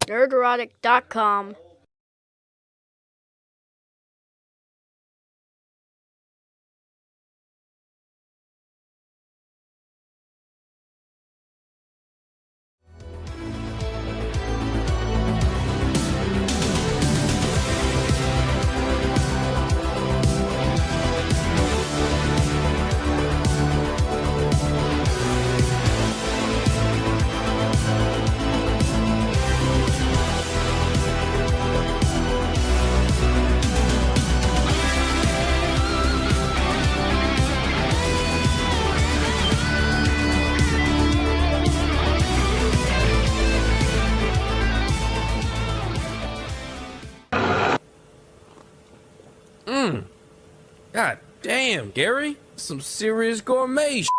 Nerdrotic.com. God damn, Gary. Some serious gourmet shit.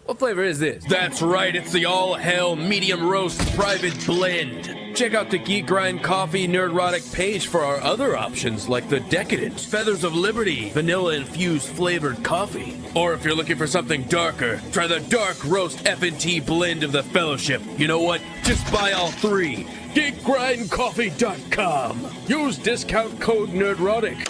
What flavor is this? That's right, it's the all-hell medium roast private blend. Check out the Geek Coffee Nerdrotic page for our other options like the Decadent, Feathers of Liberty, vanilla-infused flavored coffee. Or if you're looking for something darker, try the Dark Roast FNT blend of the Fellowship. You know what? Just buy all three. GeekGrindCoffee.com. Use discount code Nerdrotic.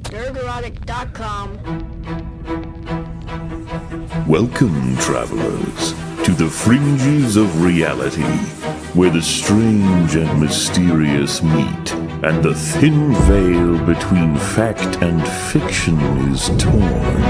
Nerdrotic.com. Welcome, travelers, to the fringes of reality, where the strange and mysterious meet, and the thin veil between fact and fiction is torn.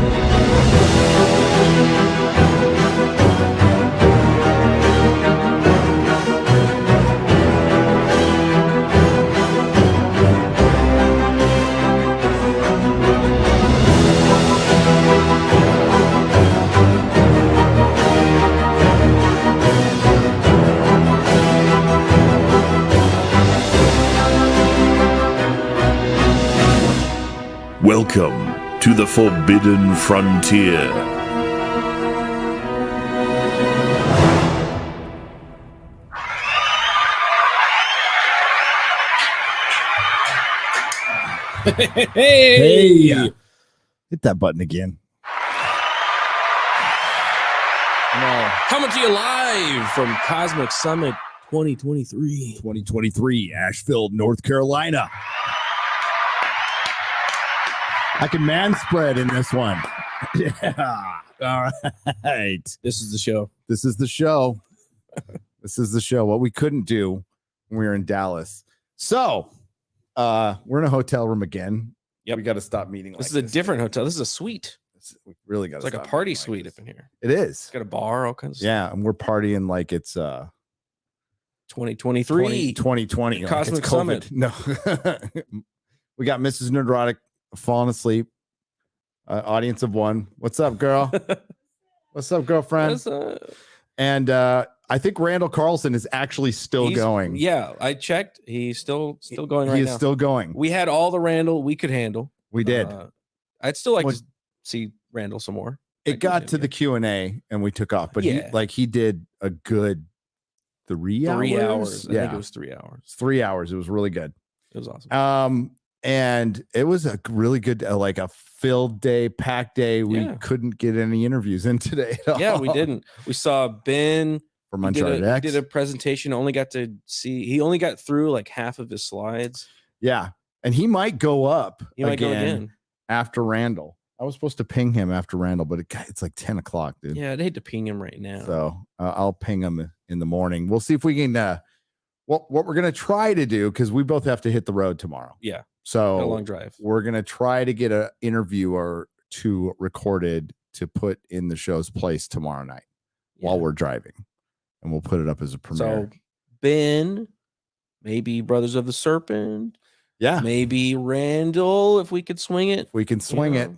Welcome to the Forbidden Frontier. Hey! Hit that button again. No. Coming to you live from Cosmic Summit 2023. 2023, Asheville, North Carolina. I can man spread in this one. Yeah. All right. This is the show. This is the show. This is the show. What we couldn't do when we were in Dallas. So, we're in a hotel room again. Yep. We got to stop meeting. This is a different hotel. This is a suite. We really got. It's like a party suite up in here. It is. It's got a bar, all kinds of Yeah, and we're partying like it's 2023. 2020. Like Cosmic it's Summit. No. We got Mrs. Nerdrotic falling asleep. Audience of one. What's up, girl? What's up, girlfriend? And I think Randall Carlson is actually still going. Yeah, I checked. He's still going right now. He is still going. We had all the Randall we could handle. We did. I'd still like to see Randall some more. It got to theQ&A and we took off, but he did a good 3 hours. 3 hours. I Yeah, think it was 3 hours. 3 hours. It was really good. It was awesome. And it was a really good, like a filled day, packed day. We couldn't get any interviews in today at all. Yeah, we didn't. We saw Ben from UnchartedX. He did a presentation. He only got through like half of his slides. Yeah. And he might go up again after Randall. I was supposed to ping him after Randall, but it's like 10 o'clock, dude. Yeah, I'd hate to ping him right now. So I'll ping him in the morning. We'll see if we can, what we're going to try to do, because we both have to hit the road tomorrow. Yeah. So a long drive. We're going to try to get an interview or two recorded to put in the show's place tomorrow night while we're driving. And we'll put it up as a premiere. So Ben, maybe Brothers of the Serpent. Yeah. Maybe Randall, if we could swing it. We can swing it.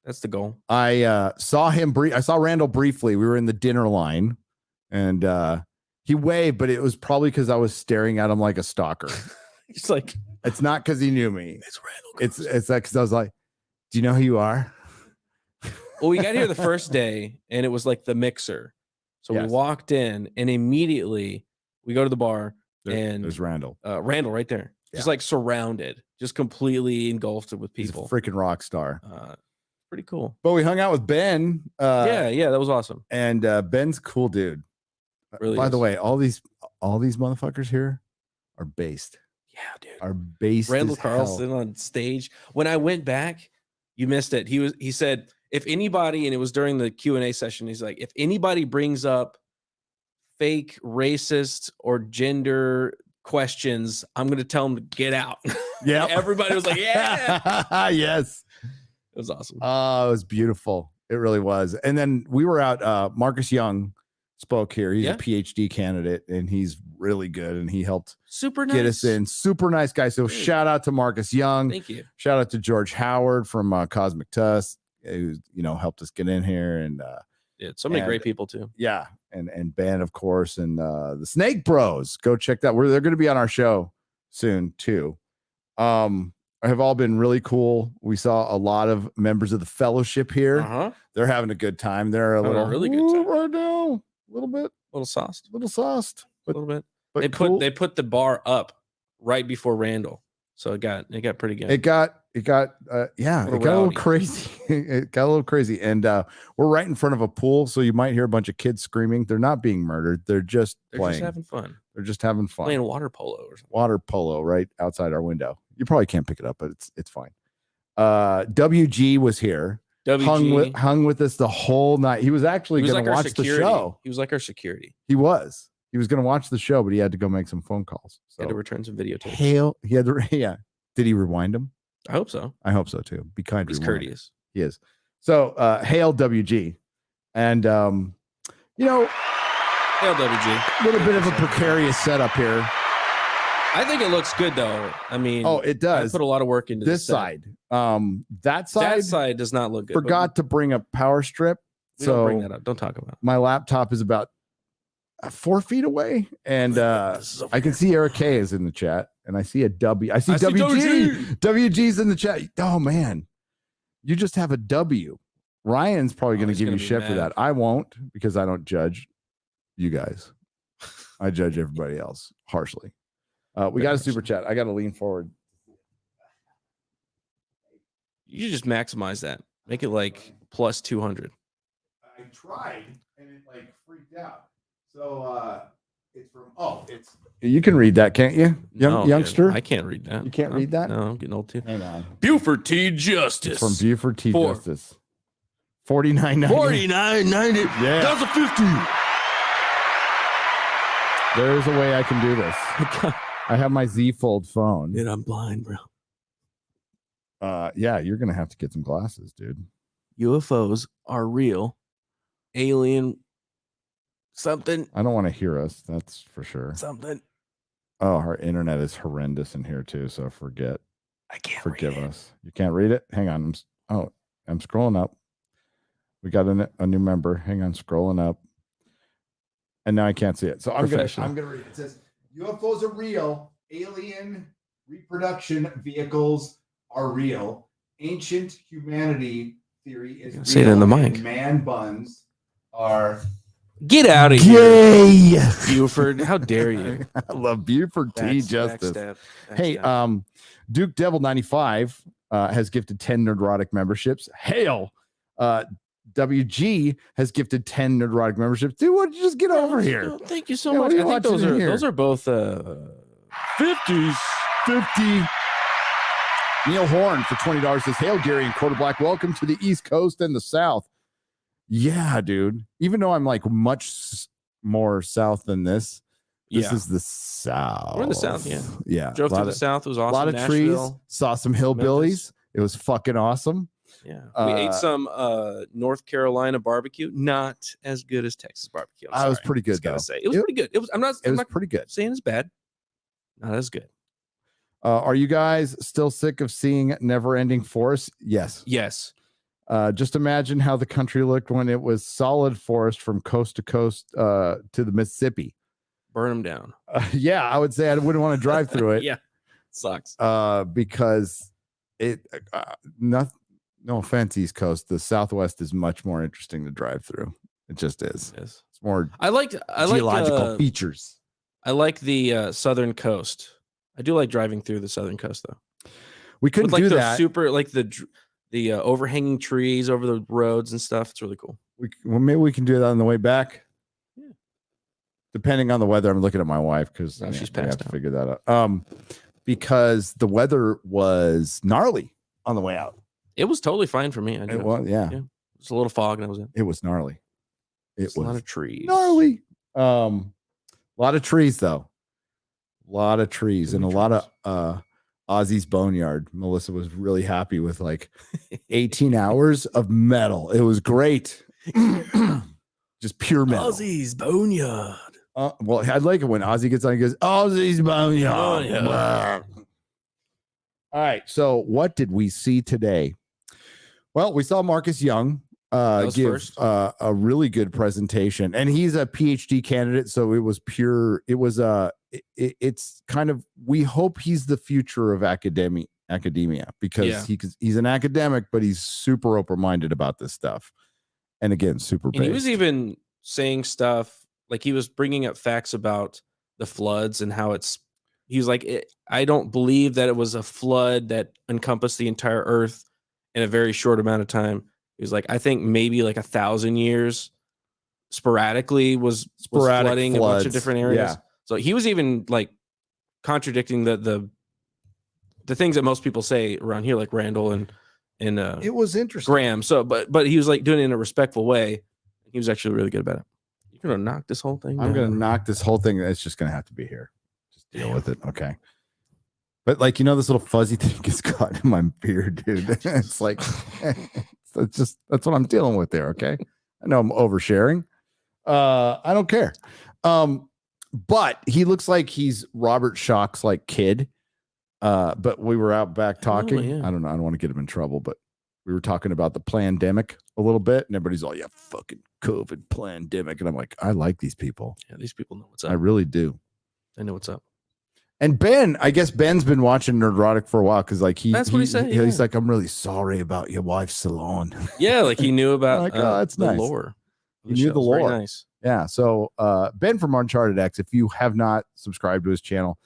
That's the goal. I saw him I saw Randall briefly. We were in the dinner line and he waved, but it was probably because I was staring at him like a stalker. He's like, it's not because he knew me. It's Randall. It's that because I was like, do you know who you are? Well, we got here the first day and it was like the mixer. So we walked in and immediately we go to the bar and there's Randall. Randall right there. just like surrounded, just completely engulfed with He's a people. freaking rock star. Pretty cool. But we hung out with Ben. Yeah, that was awesome. And Ben's a cool dude. Really By is. the way, all these motherfuckers here are based. Yeah, dude. Are based. Randall as hell. Carlson on stage. When I went back, you missed it. He said, if anybody, and it was during the Q&A session, he's like, if anybody brings up fake racist or gender questions, I'm going to tell them to get out. Yeah. Everybody was like, yeah. Yes. It was awesome. Oh, it was beautiful. It really was. And then we were out. Marcus Young spoke here. He's a PhD candidate and he's really good. And he helped super nice. Get us in. Super nice guy. So shout out to Marcus Young. Thank you. Shout out to George Howard from Cosmic Tusk, who helped us get in here. And so many great people too. Yeah. And Ben, of course, and the Snake Bros. Go check that. They're going to be on our show soon too. Have all been really cool. We saw a lot of members of the fellowship here. They're having a good time. They're a really good time right now. A little bit, little sauced, but a little bit. But they put the bar up right before Randall, so it got pretty good. It got a little crazy. It got a little crazy, and we're right in front of a pool, so you might hear a bunch of kids screaming. They're not being murdered. They're just playing. Just having fun. They're just having fun. Playing water polo or something. Water polo right outside our window. You probably can't pick it up, but it's fine. WG was here. WG hung with us the whole night. He was actually going to watch the show. He was like our security. He was going to watch the show, but he had to go make some phone calls. So he had to return some videotapes. He had to, yeah. Did he rewind them? I hope so. I hope so too. Be kind. He's courteous. He is. So hail WG, and hail WG. A little bit of a precarious setup here. I think it looks good though. I mean, it does. I put a lot of work into this side. That side does not look good. Forgot to bring a power strip. So don't bring that up. Don't talk about it. My laptop is about 4 feet away, and I can see Eric K is in the chat, and I see a W. I see WG. WG's in the chat. Oh man, you just have a W. Ryan's probably going to give you shit for that. I won't, because I don't judge you guys. I judge everybody else harshly. We got a super chat. I got to lean forward. You should just maximize that. Make it like plus 200. I tried and it like freaked out. So it's from you can read that, can't you? Youngster? I can't read that. You can't read that? No, I'm getting old too. Hang on. Buford T. Justice. It's from Buford T. Justice. $49.90. $49.90. Yeah. That's a 50. There's a way I can do this. I have my Z Fold phone. And I'm blind, bro. Yeah, you're gonna have to get some glasses, dude. UFOs are real. Alien something. I don't want to hear us, that's for sure. Something. Oh, our internet is horrendous in here too, so forget. I can't forgive us. You can't read it? Hang on. I'm scrolling up. We got a new member. Hang on, scrolling up. And now I can't see it. So I'm gonna read it. It says UFOs are real. Alien reproduction vehicles are real. Ancient humanity theory is real. Say it in the mic. Man buns are get out of here, Buford. How dare you? I love Buford T. Justice. Hey, Duke Devil 95 has gifted 10 Nerdrotic memberships. Hail. WG has gifted 10 Nerdrotic memberships. Dude, why don't you just get over here? Thank you so much. I think those are both 50s. 50. Neil Horn for $20 says, hail, Gary and Quarter Black. Welcome to the East Coast and the South. Yeah, dude. Even though I'm like much more south than this is the South. We're in the South, yeah. Yeah. Drove through the South. It was awesome. A lot of Asheville, trees. Saw some hillbillies. Memphis. It was fucking awesome. Yeah. We ate some North Carolina barbecue. Not as good as Texas barbecue. I was pretty good, though. Say. It was pretty good. It was pretty good. Saying it's bad. Not as good. Are you guys still sick of seeing never-ending forests? Yes. Just imagine how the country looked when it was solid forest from coast to coast to the Mississippi. Burn them down. Yeah, I would say I wouldn't want to drive through it. Yeah, sucks. Because it no offense, East Coast, the Southwest is much more interesting to drive through. It just is. It's more. I like geological features. I like the southern coast. I do like driving through the southern coast though. We couldn't With, like, do those that. super like the overhanging trees over the roads and stuff. It's really cool. Well, maybe we can do that on the way back. Yeah. Depending on the weather, I'm looking at my wife because She's we have passed to out. figure that out. Because the weather was gnarly on the way out. It was totally fine for me. It was, yeah. It's a little fog and that was it. It was gnarly. It's a lot of trees. Gnarly. A lot of trees though. A lot of trees and a lot of Ozzy's Boneyard. Melissa was really happy with like 18 hours of metal. It was great. Just pure metal. Ozzy's Boneyard. Well, I like it when Ozzy gets on and goes, Ozzy's Boneyard. All right. So what did we see today? Well, we saw Marcus Young give a really good presentation, and he's a PhD candidate. So it was pure. It was it's kind of, we hope he's the future of academia because he's an academic, but he's super open-minded about this stuff. And again, super based. And he was even saying stuff like he was bringing up facts about the floods and how he was like, I don't believe that it was a flood that encompassed the entire earth in a very short amount of time. He was like, I think maybe like 1,000 years sporadically was flooding floods. A bunch of different areas. Yeah. So he was even like contradicting the things that most people say around here, like Randall and it was interesting. Graham. So, but he was like doing it in a respectful way. He was actually really good about it. You're gonna knock this whole thing. I'm gonna knock this whole thing. It's just gonna have to be here. Just deal with it. Okay. But like, this little fuzzy thing gets caught in my beard, dude. It's like, that's what I'm dealing with there. Okay. I know I'm oversharing. I don't care. But he looks like he's Robert Schoch's like kid. But we were out back talking. I don't know. I don't want to get him in trouble, but we were talking about the pandemic a little bit, and everybody's all, yeah, fucking COVID pandemic. And I'm like, I like these people. Yeah, these people know what's up. I really do. I know what's up. And Ben, I guess Ben's been watching Nerdrotic for a while because like that's what he said. He's like, I'm really sorry about your wife's salon. Yeah, like he knew about like, that's the nice. lore. He knew the lore. Very nice. Yeah. So Ben from UnchartedX, if you have not subscribed to his channel,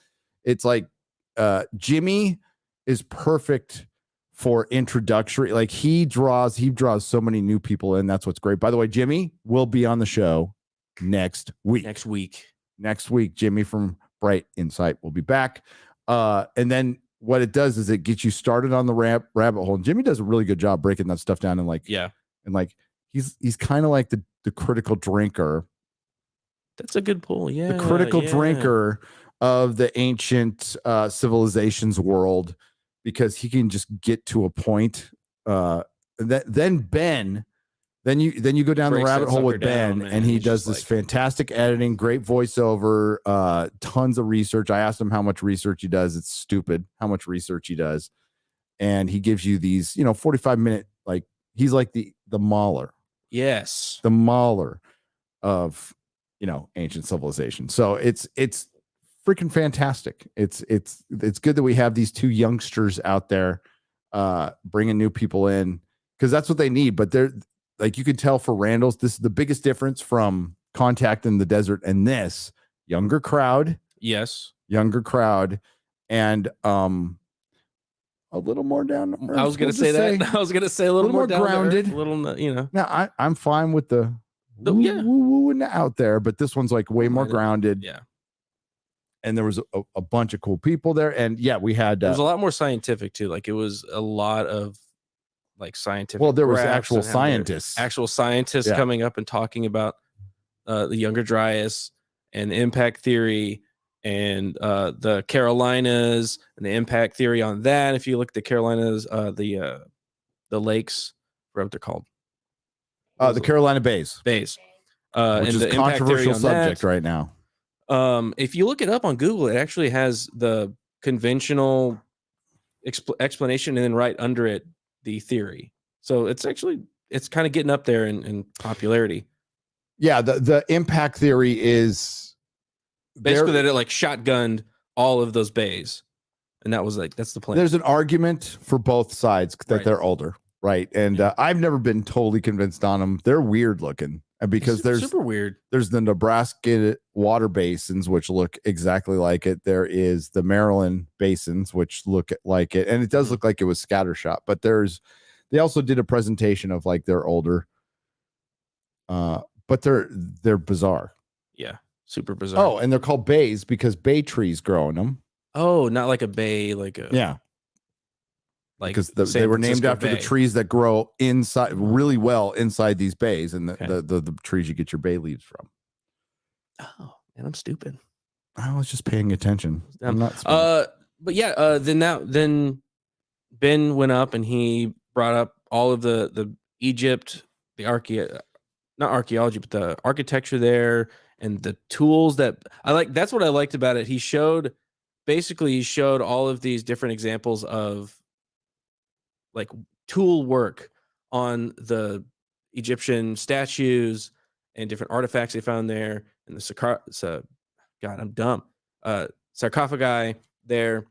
it's like Jimmy is perfect for introductory. Like he draws so many new people in. That's what's great. By the way, Jimmy will be on the show next week. Next week, Jimmy from Bright Insight will be back. And then what it does is it gets you started on the rabbit hole. And Jimmy does a really good job breaking that stuff down. And he's kind of like the critical drinker. That's a good pull. Yeah. The critical drinker of the ancient civilizations world, because he can just get to a point. Then you go down the rabbit hole with Ben, and he does this fantastic editing, great voiceover, tons of research. I asked him how much research he does. It's stupid how much research he does. And he gives you these, 45-minute, like he's like the Mahler. Yes. The Mahler of, ancient civilization. So it's freaking fantastic. It's good that we have these two youngsters out there bringing new people in, because that's what they need. But they're like, you can tell for Randall's, this is the biggest difference from Contact in the Desert and this younger crowd. Yes. Younger crowd. And a little more down to earth. I was going to say that. I was going to say a little more grounded. A little, Now I'm fine with the woo out there, but this one's like way more grounded. Yeah. And there was a bunch of cool people there. And yeah, we had it was a lot more scientific too. Like it was a lot of like scientific. Well, there was actual scientists coming up and talking about the Younger Dryas and the impact theory and the Carolinas and the impact theory on that. If you look at the Carolinas, the lakes, what they're called, the Carolina Bays, which and is a controversial subject right now. If you look it up on Google, it actually has the conventional explanation and then right under it the theory. So it's kind of getting up there in popularity. Yeah, the impact theory is basically that it like shotgunned all of those bays, and that's the plan. There's an argument for both sides that they're older. right? And I've never been totally convinced on them. They're weird looking because there's super weird. There's the Nebraska water basins, which look exactly like it. There is the Maryland basins, which look like it. And it does look like it was scattershot, but they also did a presentation of like their older, but they're bizarre. Yeah. Super bizarre. Oh, and they're called bays because bay trees grow in them. Oh, not like a bay, like a like because they were named after the trees that grow inside really well inside these bays, and the trees you get your bay leaves from. Oh, man, I'm stupid. I was just paying attention. I'm not smart. But yeah, then Ben went up and he brought up all of the Egypt, not archaeology, but the architecture there and the tools that I like. That's what I liked about it. He showed all of these different examples of like tool work on the Egyptian statues and different artifacts they found there, and the sarcophagi there.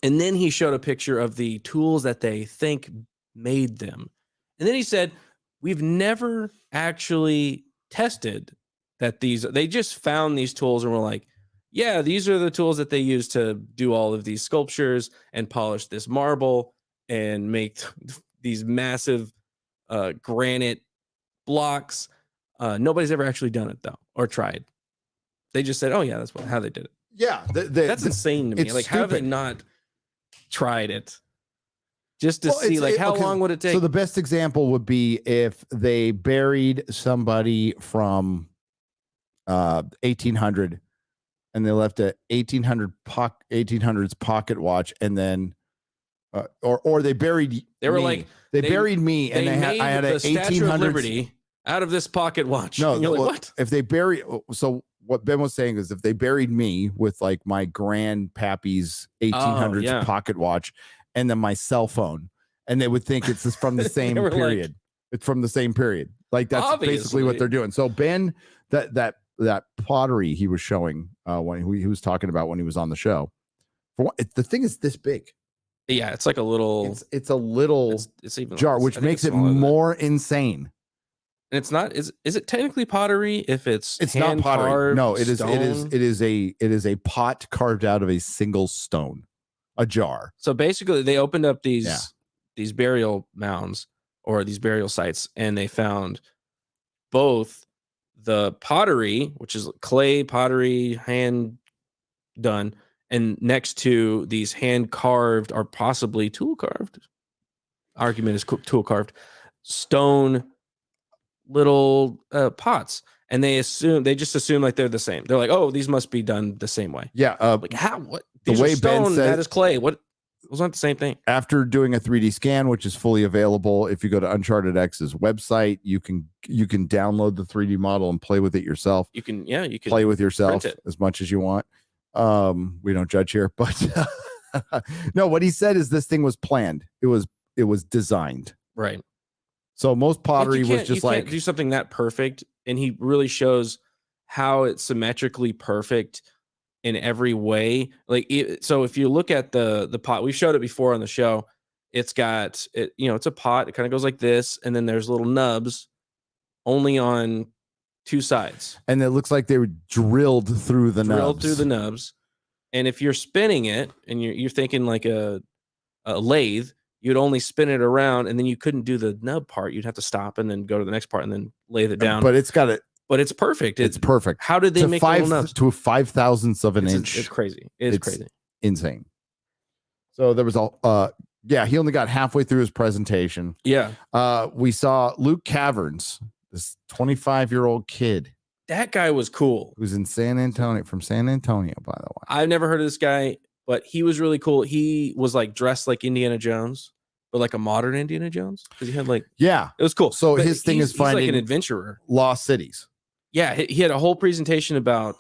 And then he showed a picture of the tools that they think made them. And then he said, we've never actually tested that they just found these tools and were like, yeah, these are the tools that they use to do all of these sculptures and polish this marble and make these massive granite blocks. Nobody's ever actually done it though, or tried. They just said, oh yeah, that's how they did it. Yeah. That's insane to me. Like, how have they not tried it? Just to see how long would it take? So the best example would be if they buried somebody from 1800 and they left a 1800s pocket watch, and then or they buried they buried me and I had a 1800s Liberty out of this pocket watch. No, like, what? If they bury, so what Ben was saying is if they buried me with like my grandpappy's 1800s pocket watch and then my cell phone, and they would think it's from the same period. It's from the same period. Like that's basically what they're doing. So Ben, that pottery he was showing when he was talking about when he was on the show, the thing is this big. Yeah, it's like a little. It's a little it's even jar, which makes it more insane. And it's not. Is it technically pottery? If it's not pottery. No, it is. Stone? It is a pot carved out of a single stone, a jar. So basically, they opened up these burial mounds or these burial sites, and they found both the pottery, which is clay pottery, hand done, and next to these hand carved or possibly tool carved. Argument is tool carved stone little pots, and they just assume like they're the same. They're like, oh, these must be done the same way. Yeah. Like how? What? These the way are stone, Ben said, that is clay. What? Those aren't the same thing. After doing a 3D scan, which is fully available, if you go to UnchartedX's website, you can download the 3D model and play with it yourself. You can play with yourself as much as you want. We don't judge here, but no, what he said is this thing was planned. It was designed. Right. So most pottery was just you can't do something that perfect, and he really shows how it's symmetrically perfect in every way. Like so if you look at the pot, we showed it before on the show. It's got it, it's a pot. It kind of goes like this, and then there's little nubs only on two sides. And it looks like they were drilled through the nubs. And if you're spinning it and you're thinking like a lathe, you'd only spin it around, and then you couldn't do the nub part. You'd have to stop and then go to the next part and then lathe it down. But it's got it. But it's perfect. It's perfect. How did they make little nubs? To a 5,000th of an inch? It's crazy. It's crazy. Insane. So there was he only got halfway through his presentation. Yeah. We saw Luke Caverns, this 25-year-old kid. That guy was cool. Who's in San Antonio, by the way. I've never heard of this guy, but he was really cool. He was like dressed like Indiana Jones, but like a modern Indiana Jones. Because he had it was cool. So his thing is finding like an adventurer. Lost cities. Yeah, he had a whole presentation about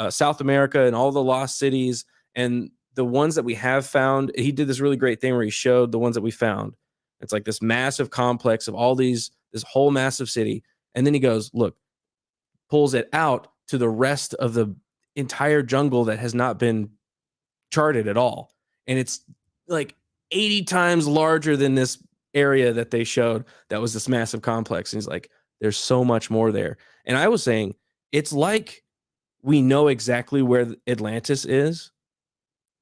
South America and all the lost cities and the ones that we have found. He did this really great thing where he showed the ones that we found. It's like this massive complex of all this whole massive city. And then he goes, look, pulls it out to the rest of the entire jungle that has not been charted at all. And it's like 80 times larger than this area that they showed that was this massive complex. And he's like, there's so much more there. And I was saying, it's like we know exactly where Atlantis is,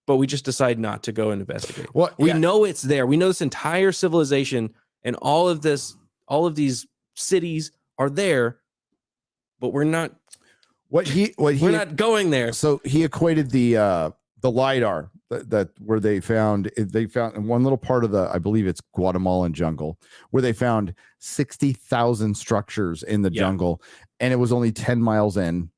but we just decide not to go and investigate. Well, we know it's there. We know this entire civilization and all of these cities are there, but we're not. We're not going there. So he equated the LiDAR that where they found in one little part of I believe it's Guatemalan jungle, where they found 60,000 structures in the jungle, and it was only 10 miles in.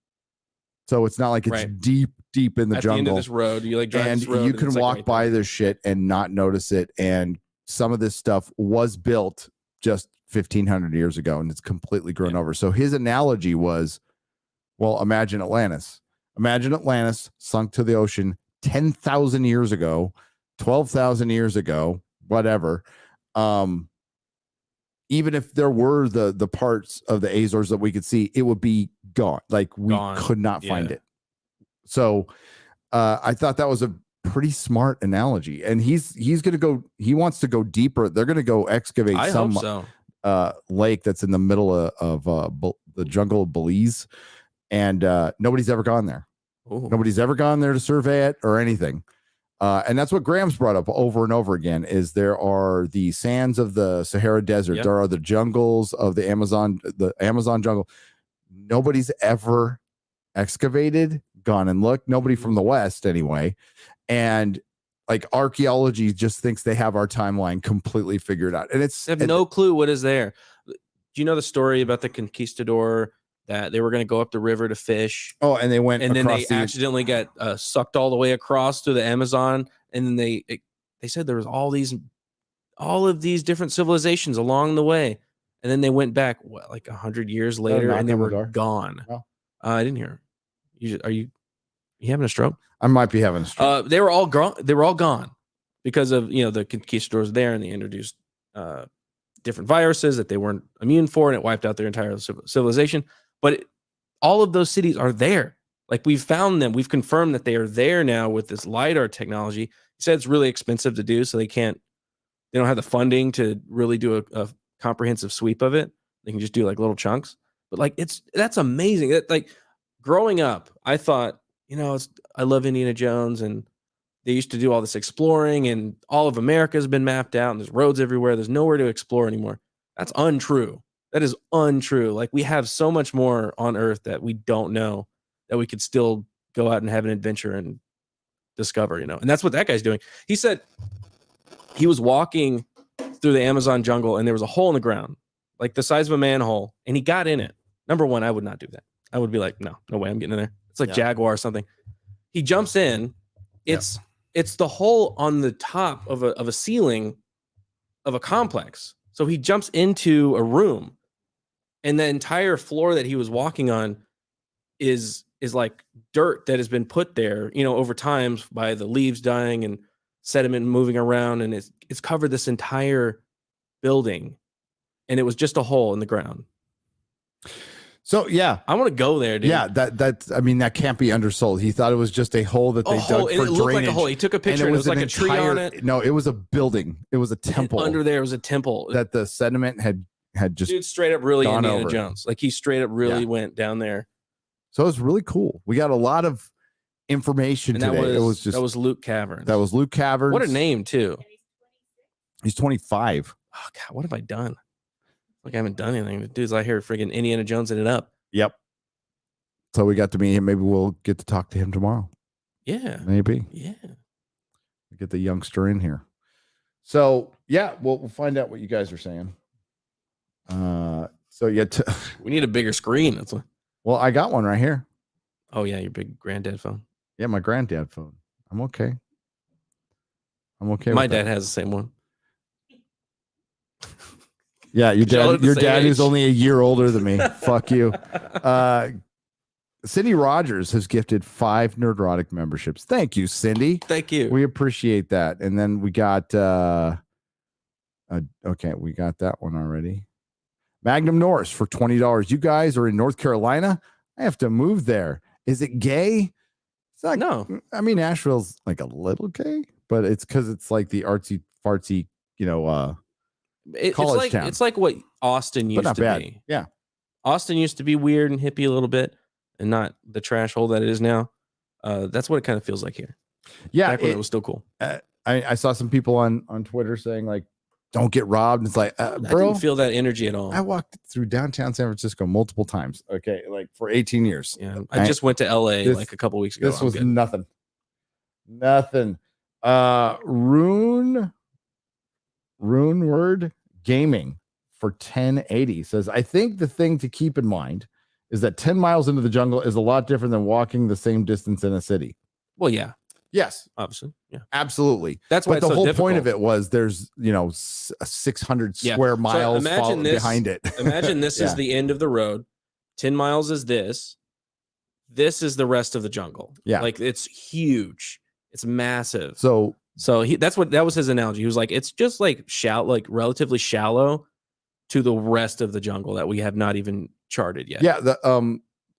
So it's not like it's deep in the jungle. At the end of this road, you like drive and this road, you can walk by this shit and not notice it. And some of this stuff was built just 1,500 years ago, and it's completely grown over. So his analogy was, well, imagine Atlantis. Imagine Atlantis sunk to the ocean 10,000 years ago, 12,000 years ago, whatever. Even if there were the parts of the Azores that we could see, it would be gone. Like we could not find it. So I thought that was a pretty smart analogy. And he wants to go deeper. They're going to go excavate lake that's in the middle of the jungle of Belize. And nobody's ever gone there. Ooh. Nobody's ever gone there to survey it or anything. And that's what Graham's brought up over and over again, is there are the sands of the Sahara Desert. Yep. There are the jungles of the Amazon jungle. Nobody's ever excavated, gone and looked. Nobody from the West anyway. And like archaeology just thinks they have our timeline completely figured out. And they have no clue what is there. Do you know the story about the conquistador that they were going to go up the river to fish? Oh, and they went, and then they accidentally got sucked all the way across to the Amazon. And then they said there was all of these different civilizations along the way. And then they went back like 100 years later, and they were gone. Oh. I didn't hear. Are you having a stroke? I might be having a stroke. They were all gone. They were all gone because of the conquistadors there, and they introduced different viruses that they weren't immune for, and it wiped out their entire civilization. But all of those cities are there. Like we've found them. We've confirmed that they are there now with this LiDAR technology. He said it's really expensive to do, so they don't have the funding to really do a comprehensive sweep of it. They can just do like little chunks. But like that's amazing. Like growing up, I thought, I love Indiana Jones, and they used to do all this exploring, and all of America has been mapped out, and there's roads everywhere. There's nowhere to explore anymore. That's untrue. That is untrue. Like we have so much more on Earth that we don't know, that we could still go out and have an adventure and discover, and that's what that guy's doing. He said he was walking through the Amazon jungle, and there was a hole in the ground, like the size of a manhole, and he got in it. Number one, I would not do that. I would be like, no way, I'm getting in there. It's like Jaguar or something. He jumps in. It's the hole on the top of a ceiling of a complex. So he jumps into a room, and the entire floor that he was walking on is like dirt that has been put there, over time by the leaves dying and sediment moving around, and it's covered this entire building, and it was just a hole in the ground. So I want to go there, dude. Yeah, that can't be undersold. He thought it was just a hole that they dug for drainage. It looked like a hole. He took a picture, and it was like a tree on it. No, it was a building. It was a temple. And under there was a temple that the sediment had just. Dude, straight up really Indiana Jones. Like he straight up really went down there. So it was really cool. We got a lot of information today. That was Luke Caverns. That was Luke Caverns. What a name too. He's 25. Oh God, what have I done? Like I haven't done anything. The dude's out here friggin' Indiana Jones it up. Yep. So we got to meet him. Maybe we'll get to talk to him tomorrow. Yeah. Maybe. Yeah. Get the youngster in here. So we'll find out what you guys are saying. We need a bigger screen. That's what. Well, I got one right here. Oh yeah, your big granddad phone. Yeah, my granddad phone. I'm okay. My dad has the same one. Yeah, your dad is only a year older than me. Fuck you. Cindy Rogers has gifted 5 Nerdrotic memberships. Thank you, Cindy. Thank you. We appreciate that. And then we got we got that one already. Magnum Norse for $20. You guys are in North Carolina. I have to move there. Is it gay? It's not. No. I mean, Asheville's like a little gay, but it's because it's like the artsy fartsy, college town. It's like what Austin used to be. Yeah. Austin used to be weird and hippie a little bit, and not the trash hole that it is now. That's what it kind of feels like here. Yeah, back when it was still cool. I saw some people on Twitter saying like, "Don't get robbed." It's like, I bro, didn't feel that energy at all. I walked through downtown San Francisco multiple times. Okay, like for 18 years. Yeah, I just went to LA like a couple weeks ago. This was nothing. Rune Word Gaming for 1080 says, I think the thing to keep in mind is that 10 miles into the jungle is a lot different than walking the same distance in a city. Well, yeah. Yes. Obviously. Yeah. Absolutely. That's why the so whole difficult. point of it was there's, 600 square miles behind it. Imagine this is the end of the road. 10 miles is this. This is the rest of the jungle. Yeah. Like it's huge. It's massive. So that was his analogy. He was like, it's just like relatively shallow to the rest of the jungle that we have not even charted yet. Yeah.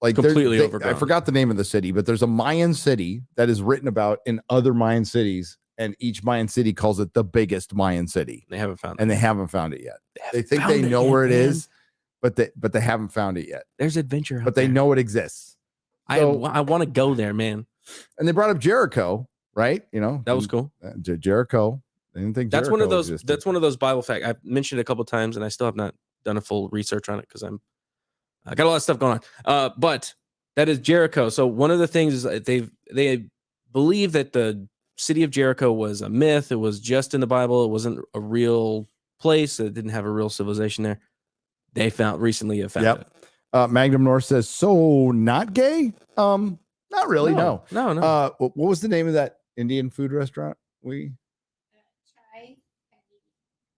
Completely overgrown. I forgot the name of the city, but there's a Mayan city that is written about in other Mayan cities, and each Mayan city calls it the biggest Mayan city. They haven't found it. And they haven't found it yet. They think they know where it is, but they haven't found it yet. There's adventure out but they there. know it exists. So, I want to go there, man. And they brought up Jericho, right? That was cool. Jericho. I didn't think that's Jericho one of those. existed. That's one of those Bible facts I've mentioned a couple of times, and I still have not done a full research on it because I got a lot of stuff going on. But that is Jericho. So one of the things is they believe that the city of Jericho was a myth. It was just in the Bible. It wasn't a real place. It didn't have a real civilization there. They recently have found it. Magnum North says, so not gay? Not really. No. What was the name of that Indian food restaurant?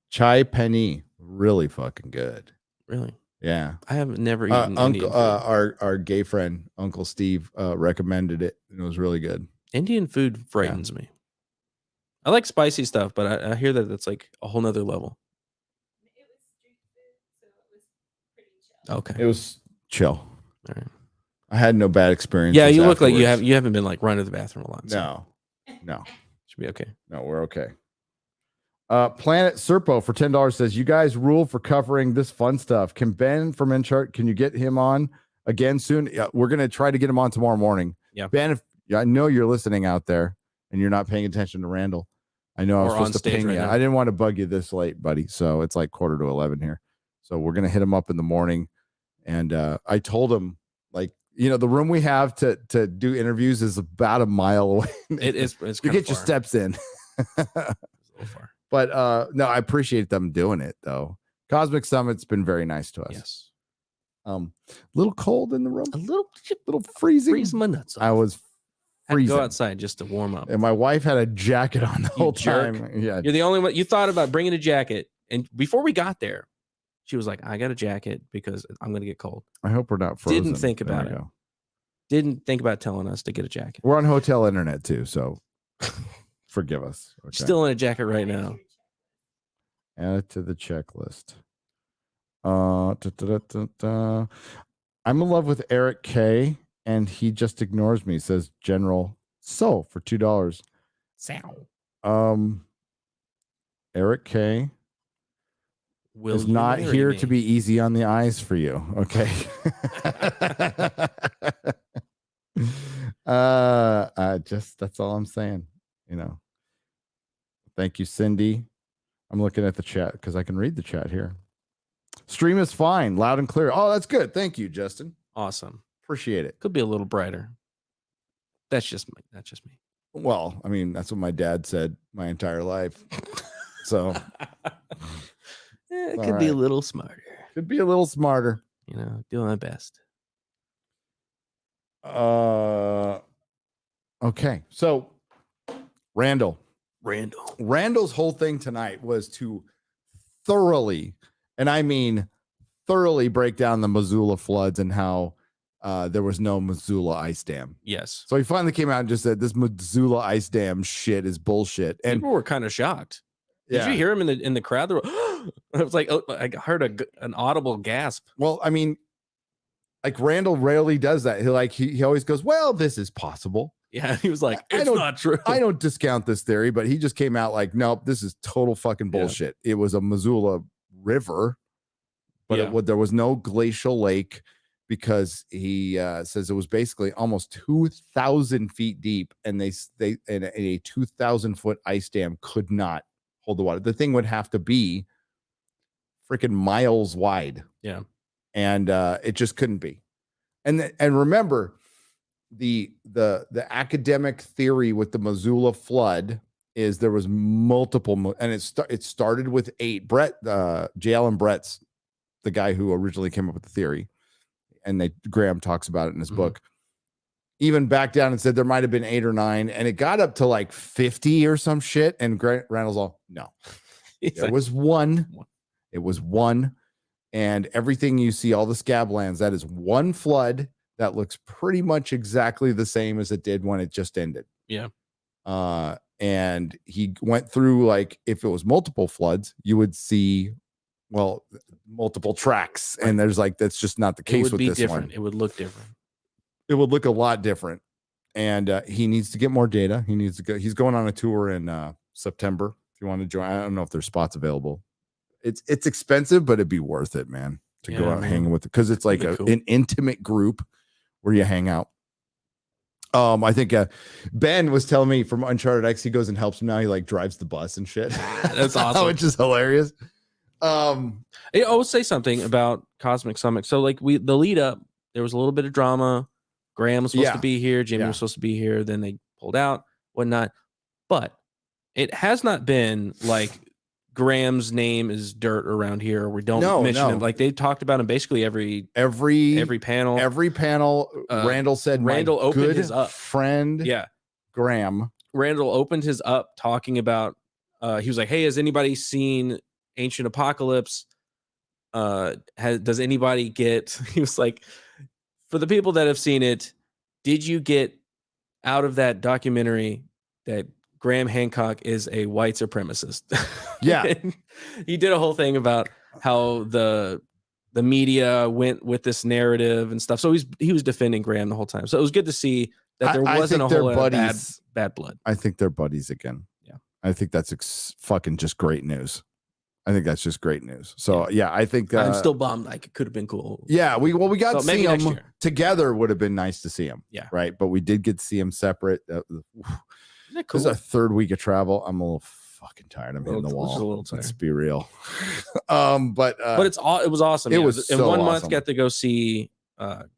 Chai Penny. Really fucking good. Really? Yeah. I have never eaten Uncle our gay friend, Uncle Steve, recommended it, and it was really good. Indian food frightens me. I like spicy stuff, but I hear that it's like a whole nother level. It was street food, so it was pretty chill. Okay. It was chill. All right. I had no bad experience. Yeah, you look like you haven't been like running to the bathroom a lot. So. No. Should be okay. No, we're okay. Planet Serpo for $10 says, you guys rule for covering this fun stuff. Can Ben from Enchart, can you get him on again soon? Yeah, we're gonna try to get him on tomorrow morning. Yeah. Ben, I know you're listening out there and you're not paying attention to Randall. I know I was supposed to ping you. I didn't want to bug you this late, buddy. So it's like 10:45 here. So we're gonna hit him up in the morning. And I told him, like, the room we have to do interviews is about a mile away. It is. It's you get your steps in. It's a little far. But no, I appreciate them doing it though. Cosmic Summit's been very nice to us. Yes. Little cold in the room. A little freezing. Freezing my nuts off. I was had to freezing. go outside just to warm up. And my wife had a jacket on the whole jerk. time. Yeah. You're the only one. You thought about bringing a jacket, and before we got there, she was like, "I got a jacket because I'm going to get cold." I hope we're not frozen. Didn't think about it. Didn't think about telling us to get a jacket. We're on hotel internet too, so forgive us. Okay. Still in a jacket right now. Add it to the checklist. I'm in love with Eric K, and he just ignores me, says General So for $2. Eric K is not here to be easy on the eyes for you. Okay. That's all I'm saying. Thank you, Cindy. I'm looking at the chat because I can read the chat here. Stream is fine, loud and clear. Oh, that's good. Thank you, Justin. Awesome. Appreciate it. Could be a little brighter. That's just me. Well, I mean, that's what my dad said my entire life. So it could be a little smarter. Could be a little smarter. Doing my best. Okay. So Randall's whole thing tonight was to thoroughly, and I mean thoroughly, break down the Missoula floods and how there was no Missoula ice dam. Yes. So he finally came out and just said this Missoula ice dam shit is bullshit. And people were kind of shocked. Did you hear him in the crowd? They were, I was like, I heard an audible gasp. Well, I mean, like Randall rarely does that. He always goes, well, this is possible. Yeah, he was like, it's not true. I don't discount this theory, but he just came out like, nope, this is total fucking bullshit. Yeah. It was a Missoula river, but there was no glacial lake because he says it was basically almost 2,000 feet deep, and they and a 2,000-foot ice dam could not hold the water. The thing would have to be freaking miles wide. Yeah. And it just couldn't be. And remember, the academic theory with the Missoula flood is there was multiple, and it started with 8. Brett, J. Allen Brett's the guy who originally came up with the theory, and Graham talks about it in his book. Even back down and said there might have been 8 or 9, and it got up to like 50 or some shit. And Randall's all, no, there was one. It was one. And everything you see, all the scab lands, that is one flood that looks pretty much exactly the same as it did when it just ended. Yeah. And he went through, like, if it was multiple floods, you would see, well, multiple tracks. Right. And there's like, that's just not the case with this different. one. It would look different. It would look a lot different. And he needs to get more data. He needs to go. He's going on a tour in September. If you want to join, I don't know if there's spots available. It's expensive, but it'd be worth it, man, to go out hanging with it, because it's like an intimate group where you hang out. I think Ben was telling me from UnchartedX, he goes and helps him now. He like drives the bus and shit. That's awesome. Which is hilarious. I will say something about Cosmic Summit. So like the lead up, there was a little bit of drama. Graham was supposed to be here. Jimmy was supposed to be here. Then they pulled out, whatnot. But it has not been like Graham's name is dirt around here. We don't mention him. Like they talked about him basically every panel. Every panel. Randall said, Randall opened his up friend. Yeah. Graham. Randall opened his up talking about, he was like, hey, has anybody seen Ancient Apocalypse? Does anybody get, he was like, for the people that have seen it, did you get out of that documentary that Graham Hancock is a white supremacist? Yeah. He did a whole thing about how the media went with this narrative and stuff. So he was defending Graham the whole time. So it was good to see that there wasn't a whole lot of bad blood. I think they're buddies again. Yeah. I think that's fucking just great news. I think that's just great news. So yeah, I think I'm still bummed. Like it could have been cool. Yeah, we got to see them together. Would have been nice to see them. Yeah. Right. But we did get to see them separate. Cool? This is our 3rd week of travel. I'm a little fucking tired. I'm hitting the wall. Let's be real. But it was awesome. It was in so 1 month. Awesome. Got to go see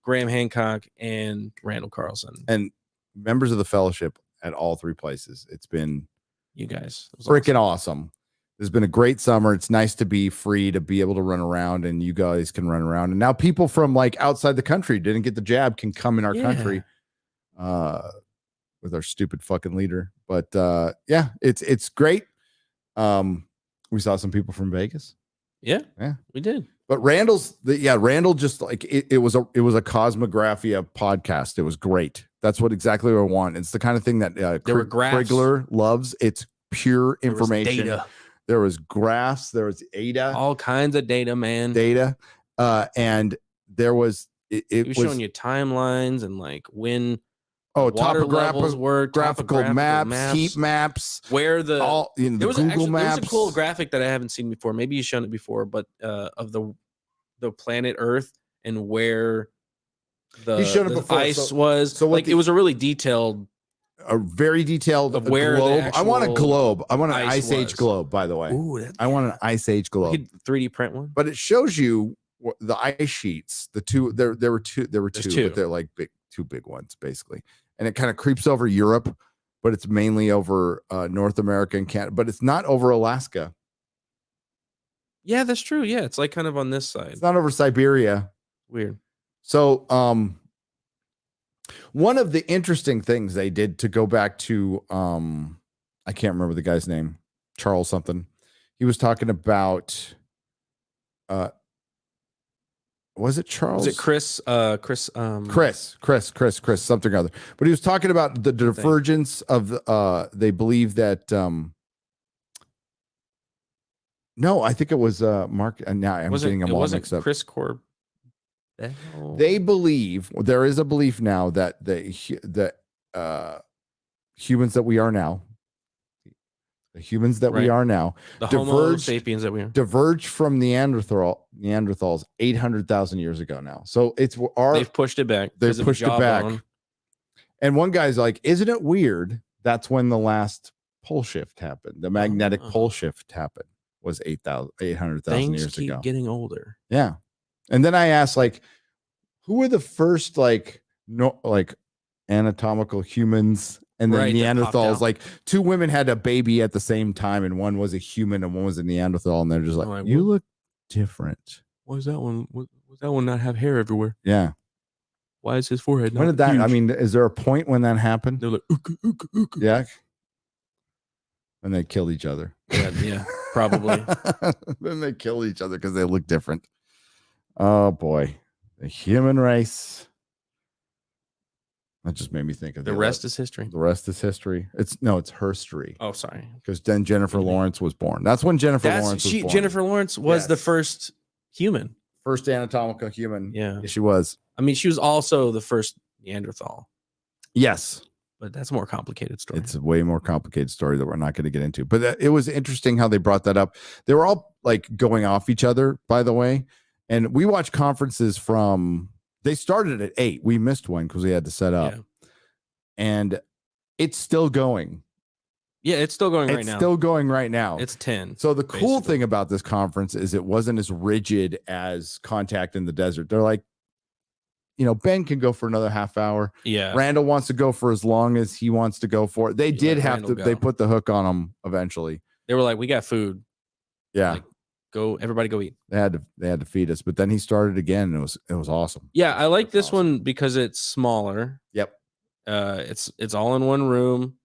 Graham Hancock and Randall Carlson and members of the fellowship at all 3 places. It's been you guys freaking awesome. It's been a great summer. It's nice to be free, to be able to run around, and you guys can run around. And now people from like outside the country didn't get the jab can come in our country. With our stupid fucking leader. But yeah, it's great. We saw some people from Vegas. Yeah, we did. But Randall just like it was a Cosmographia podcast. It was great. That's what exactly what I want. It's the kind of thing that Crigler loves. It's pure information. There was graphs, there was data, all kinds of data, man. And there was it was showing you timelines and like when graphical maps, heat maps, where the Google Maps. There was a cool graphic that I haven't seen before. Maybe you've shown it before, but of the planet Earth and where the ice was. So like it was a really detailed, very detailed of where globe. I want a globe. I want an Ice Age globe, by the way. Ooh, I want an Ice Age globe. You could 3D print one. But it shows you the ice sheets. The two there were two, but they're like two big ones basically. And it kind of creeps over Europe, but it's mainly over North America and Canada, but it's not over Alaska. Yeah, that's true. Yeah, it's like kind of on this side. It's not over Siberia. Weird. So one of the interesting things they did, to go back to I can't remember the guy's name, Charles something. He was talking about was it Charles? Was it Chris? Chris something or other. But he was talking about the divergence of they believe that no, I think it was Mark, and now I'm getting them all mixed up. Chris Corb. They believe, there is a belief now that the humans that we are now, the humans that we Right. are now, The Homo sapiens that we are. diverged from Neanderthals 800,000 years ago now. So They've pushed it back. They've pushed it back. And one guy's like, isn't it weird? That's when the last pole shift happened. The magnetic pole shift happened was 800,000 years keep ago. Getting older. Yeah. And then I asked, like, who were the first anatomical humans? And then Neanderthals, like, two women had a baby at the same time, and one was a human and one was a Neanderthal, and they're just like, you look different. Why is that one? Was that one not have hair everywhere? Yeah. Why is his forehead not When did that? huge? I mean, is there a point when that happened? They're like, yeah. When they killed each other. Yeah, probably. Then they kill each other because they look different. Oh boy, the human race. That just made me think of the rest is history. The rest is history. It's herstory. Oh, sorry. Because then Jennifer Lawrence was born. That's when Jennifer Lawrence was born. Jennifer Lawrence was the first human. First anatomical human. Yeah. She was. I mean, she was also the first Neanderthal. Yes. But that's a more complicated story. It's a way more complicated story that we're not going to get into. But it was interesting how they brought that up. They were all like going off each other, by the way. And we watched conferences they started at 8. We missed one because we had to set up. Yeah. And it's still going. Yeah, it's still going right now. It's still going right now. It's 10. So the cool thing about this conference is it wasn't as rigid as Contact in the Desert. They're like, Ben can go for another half hour. Yeah. Randall wants to go for as long as he wants to go for. They did have Randall to. They put the hook on him eventually. They were like, we got food. Yeah. Like, everybody go eat. They had to feed us, but then he started again and it was awesome. Yeah, I like this one because it's smaller. Yep. It's all in one room.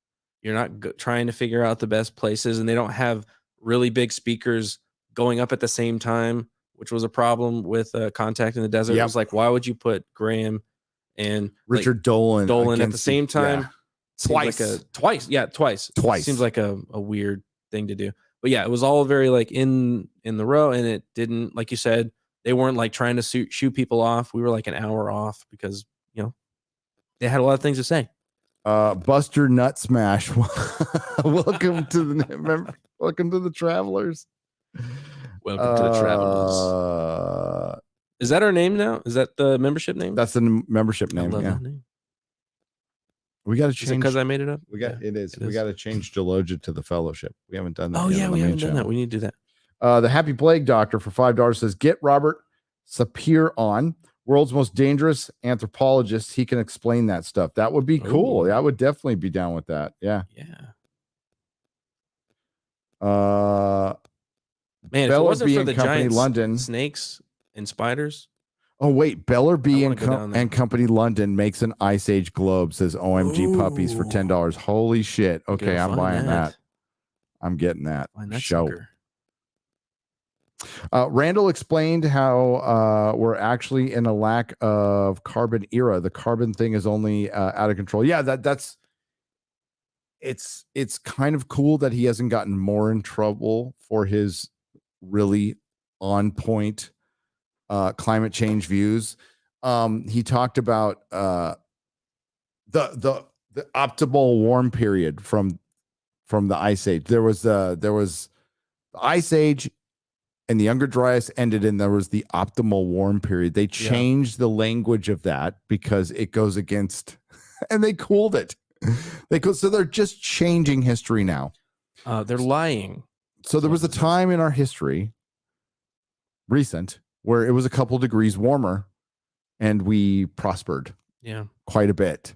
You're not trying to figure out the best places, and they don't have really big speakers going up at the same time, which was a problem with Contact in the Desert. Yep. It was like, why would you put Graham and Richard Dolan at the same time? Yeah. Twice. Seems like a weird thing to do. But yeah, it was all very like in the row, and it didn't, like you said, they weren't like trying to shoot people off. We were like an hour off because they had a lot of things to say. Buster Nut Smash. welcome to the travelers. Welcome to the travelers. Is that our name now? Is that the membership name? That's the membership name. Yeah. That name. We got to change because I made it up. It is. We got to change Geologia to the Fellowship. We haven't done that. Oh yeah, we haven't done that. We need to do that. The Happy Plague Doctor for $5 says, get Robert Sapir on. World's most dangerous anthropologist. He can explain that stuff. That would be cool. I would definitely be down with that. Yeah. Man, if it wasn't for the giant London snakes and spiders. Oh wait, Bellerby and Company London makes an Ice Age globe. Says OMG puppies for $10. Holy shit! Okay, I'm buying that. I'm getting that. Show. Randall explained how we're actually in a lack of carbon era. The carbon thing is only out of control. Yeah, that's it's kind of cool that he hasn't gotten more in trouble for his really on point climate change views. He talked about the optimal warm period from the Ice Age. There was the Ice Age. And the Younger Dryas ended, and there was the optimal warm period. They changed the language of that because it goes against, and they cooled it. So they're just changing history now. They're lying. So there was a time in our history, recent, where it was a couple degrees warmer, and we prospered. Yeah, quite a bit.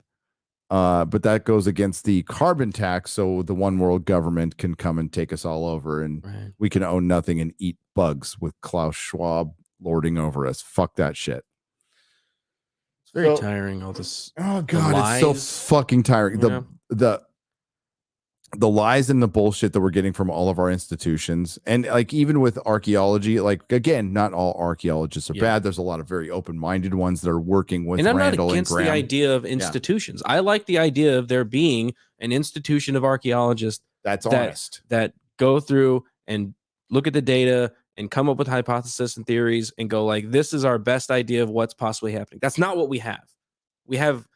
But that goes against the carbon tax, so the one world government can come and take us all over, and we can own nothing and eat bugs with Klaus Schwab lording over us. Fuck that shit. It's very tiring, all this. Oh god, it's so fucking tiring. The lies and the bullshit that we're getting from all of our institutions, and like even with archaeology, like again, not all archaeologists are bad. There's a lot of very open-minded ones that are working with. And I'm Randall not against and Graham. The idea of institutions. I like the idea of there being an institution of archaeologists that's honest, that go through and look at the data and come up with hypotheses and theories and go like, this is our best idea of what's possibly happening. That's not what we have. We have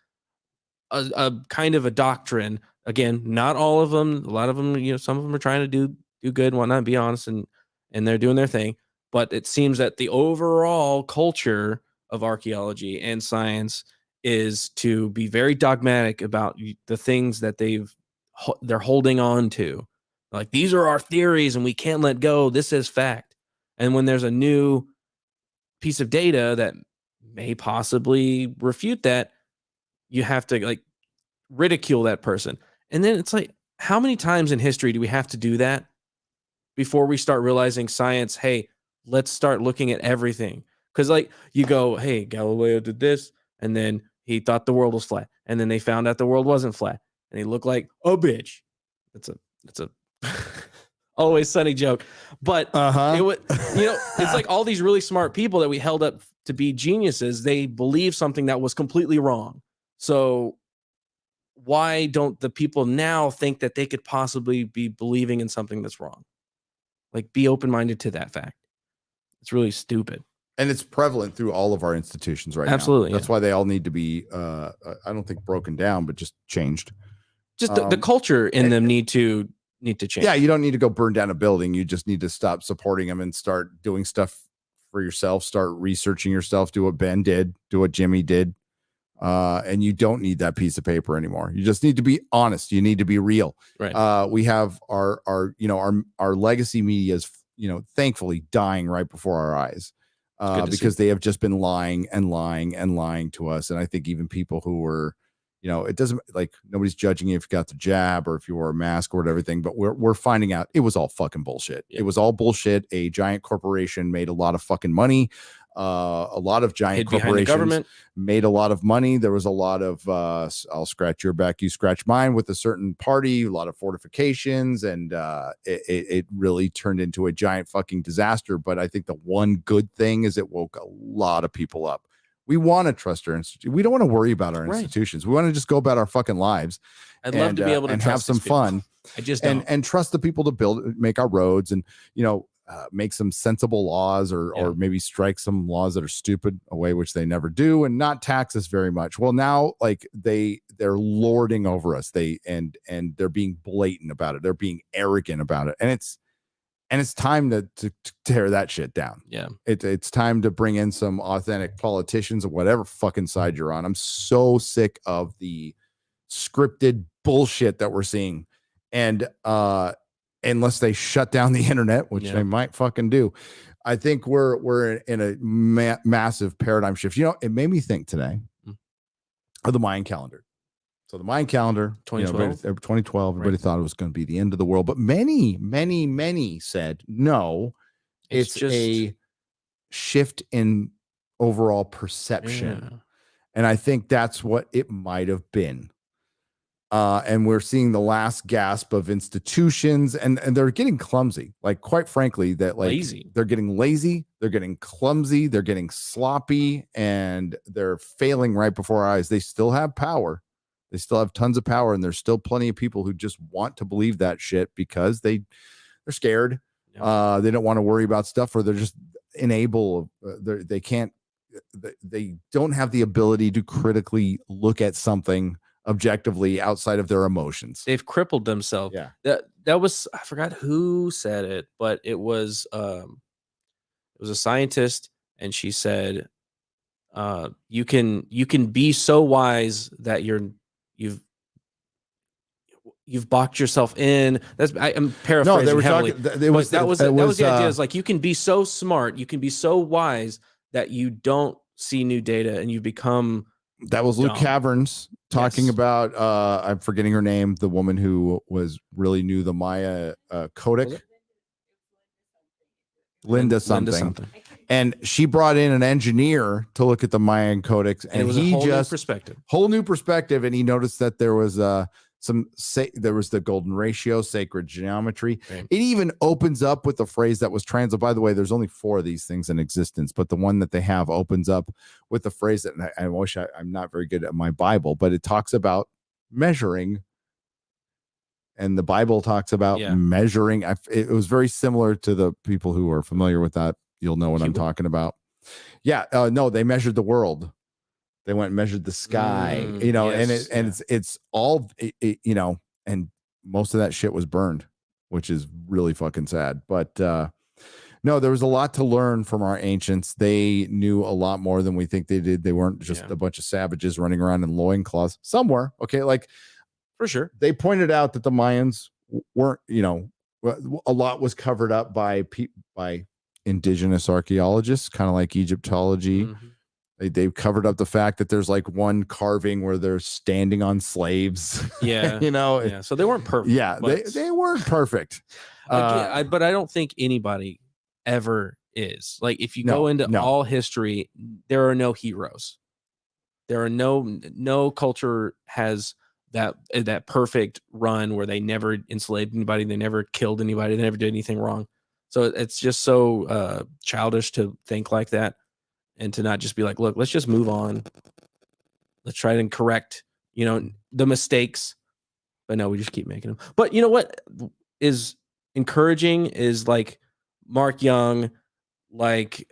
a kind of a doctrine again, not all of them. A lot of them, some of them are trying to do good and whatnot, be honest, and they're doing their thing. But it seems that the overall culture of archaeology and science is to be very dogmatic about the things that they're holding on to. Like, these are our theories and we can't let go. This is fact. And when there's a new piece of data that may possibly refute that, you have to like ridicule that person. And then it's like, how many times in history do we have to do that before we start realizing science, hey, let's start looking at everything? Because like you go, hey, Galileo did this, and then he thought the world was flat, and then they found out the world wasn't flat, and he looked like a bitch. That's a Always Sunny joke. But it would, it's like all these really smart people that we held up to be geniuses, they believe something that was completely wrong. So why don't the people now think that they could possibly be believing in something that's wrong? Like, be open-minded to that fact. It's really stupid. And it's prevalent through all of our institutions right Absolutely, now. That's why they all need to be, I don't think broken down, but just changed. Just the culture in them need to change. Yeah, you don't need to go burn down a building. You just need to stop supporting them and start doing stuff for yourself. Start researching yourself. Do what Ben did. Do what Jimmy did. And you don't need that piece of paper anymore. You just need to be honest. You need to be real. Right. We have our legacy media is, thankfully dying right before our eyes, because they have just been lying and lying and lying to us. And I think even people who were, it doesn't, like, nobody's judging you if you got the jab or if you wore a mask or whatever thing, but we're finding out it was all fucking bullshit. It was all bullshit. A giant corporation made a lot of fucking money. A lot of giant corporations made a lot of money. There was a lot of I'll scratch your back, you scratch mine with a certain party, a lot of fortifications, and it really turned into a giant fucking disaster. But I think the one good thing is it woke a lot of people up. We want to trust our institution. We don't want to worry about our institutions. We want to just go about our fucking lives. I'd love to be able to and have some fun. I just don't. And trust the people to make our roads, and make some sensible laws, or maybe strike some laws that are stupid away, which they never do, and not tax us very much. Well, now, like, they're lording over us. And they're being blatant about it. They're being arrogant about it. And it's time to tear that shit down. Yeah. It's time to bring in some authentic politicians of whatever fucking side you're on. I'm so sick of the scripted bullshit that we're seeing. And unless they shut down the internet, which they might fucking do, I think we're in a massive paradigm shift. It made me think today of the Mayan calendar. So the Mayan calendar, 2012, everybody thought it was going to be the end of the world, but many, many, many said, no, it's just a shift in overall perception. Yeah. And I think that's what it might have been. And we're seeing the last gasp of institutions, and they're getting clumsy. Like, quite frankly, lazy. They're getting lazy, they're getting clumsy, they're getting sloppy, and they're failing right before our eyes. They still have power. They still have tons of power, and there's still plenty of people who just want to believe that shit because they're scared. Yeah. They don't want to worry about stuff, or they're just unable. They don't have the ability to critically look at something objectively outside of their emotions. They've crippled themselves. Yeah. That was, I forgot who said it, but it was a scientist, and she said, you can be so wise that you've boxed yourself in. I'm paraphrasing. No, they were heavily. talking. That was the idea. Is like, you can be so smart, you can be so wise that you don't see new data, and you become. That was Luke Caverns talking about. I'm forgetting her name. The woman who really knew the Maya codic. Linda something. And she brought in an engineer to look at the Mayan codex, and it was a whole new perspective. And he noticed that there was there was the golden ratio, sacred geometry. Right. It even opens up with the phrase that was translated. By the way, there's only 4 of these things in existence, but the one that they have opens up with the phrase that, and I wish I'm not very good at my Bible, but it talks about measuring. And the Bible talks about measuring. It was very similar to the people who are familiar with that. You'll know what I'm talking about. Yeah. No, they measured the world. They went and measured the sky, and it's all, and most of that shit was burned, which is really fucking sad. But no, there was a lot to learn from our ancients. They knew a lot more than we think they did. They weren't just a bunch of savages running around in loincloths. Some were, okay, like For sure. they pointed out that the Mayans weren't, a lot was covered up by indigenous archaeologists, kind of like Egyptology. Mm-hmm. They've covered up the fact that there's like one carving where they're standing on slaves. Yeah. Yeah. So they weren't perfect. Yeah. They weren't perfect. But I don't think anybody ever is. Like, if you go into all history, there are no heroes. There are no culture has that perfect run where they never enslaved anybody, they never killed anybody, they never did anything wrong. So it's just so childish to think like that, and to not just be like, look, let's just move on. Let's try and correct, the mistakes. But no, we just keep making them. But you know what is encouraging is like Mark Young, like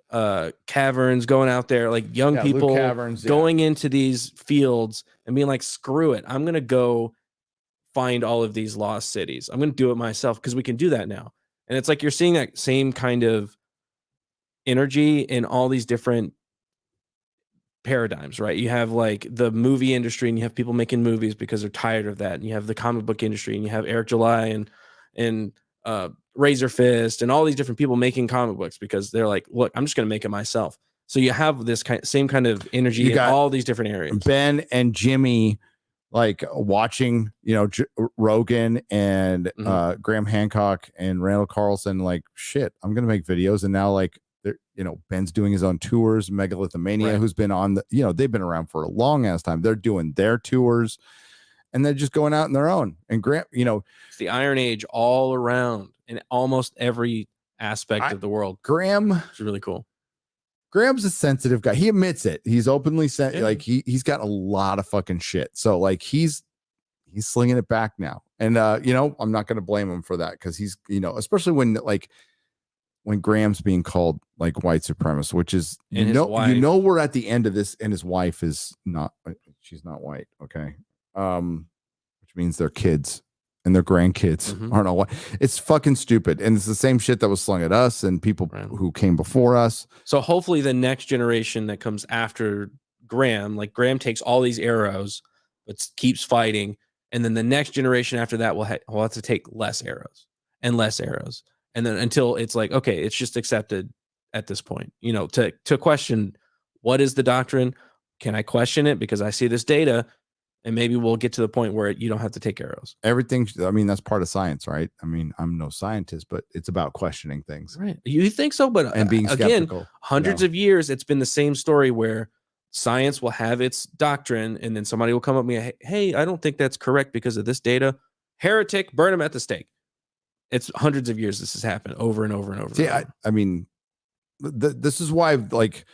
Caverns going out there, like young people Caverns, going into these fields and being like, screw it, I'm gonna go find all of these lost cities. I'm gonna do it myself, because we can do that now. And it's like you're seeing that same kind of energy in all these different paradigms, right? You have like the movie industry, and you have people making movies because they're tired of that, and you have the comic book industry, and you have Eric July and Razor Fist and all these different people making comic books because they're like, look, I'm just going to make it myself. So you have this same kind of energy in all these different areas. Ben and Jimmy, like watching, Rogan and Graham Hancock and Randall Carlson, like, shit, I'm going to make videos. And now, like, Ben's doing his own tours. Megalithomania, who's been on they've been around for a long ass time. They're doing their tours. And they're just going out on their own. And Grant, it's the Iron Age all around in almost every aspect of the world. Graham, it's really cool. Graham's a sensitive guy. He admits it. He's openly like he's got a lot of fucking shit. So like he's slinging it back now. And I'm not going to blame him for that, because he's especially when Graham's being called like white supremacist, which is we're at the end of this, and his wife is not. She's not white. Okay. Which means their kids and their grandkids aren't all white. It's fucking stupid. And it's the same shit that was slung at us and people who came before us. So hopefully the next generation that comes after Graham, like Graham takes all these arrows, but keeps fighting. And then the next generation after that will have to take less arrows. And then until it's like, okay, it's just accepted at this point, to question, what is the doctrine? Can I question it? Because I see this data. And maybe we'll get to the point where you don't have to take arrows. Everything, that's part of science, right? I'm no scientist, but it's about questioning things. Right. You think so? But and being skeptical. Again, hundreds of years, it's been the same story where science will have its doctrine, and then somebody will come up and be, hey, I don't think that's correct because of this data. Heretic, burn him at the stake. It's hundreds of years this has happened over and over and over. See, this is why, like,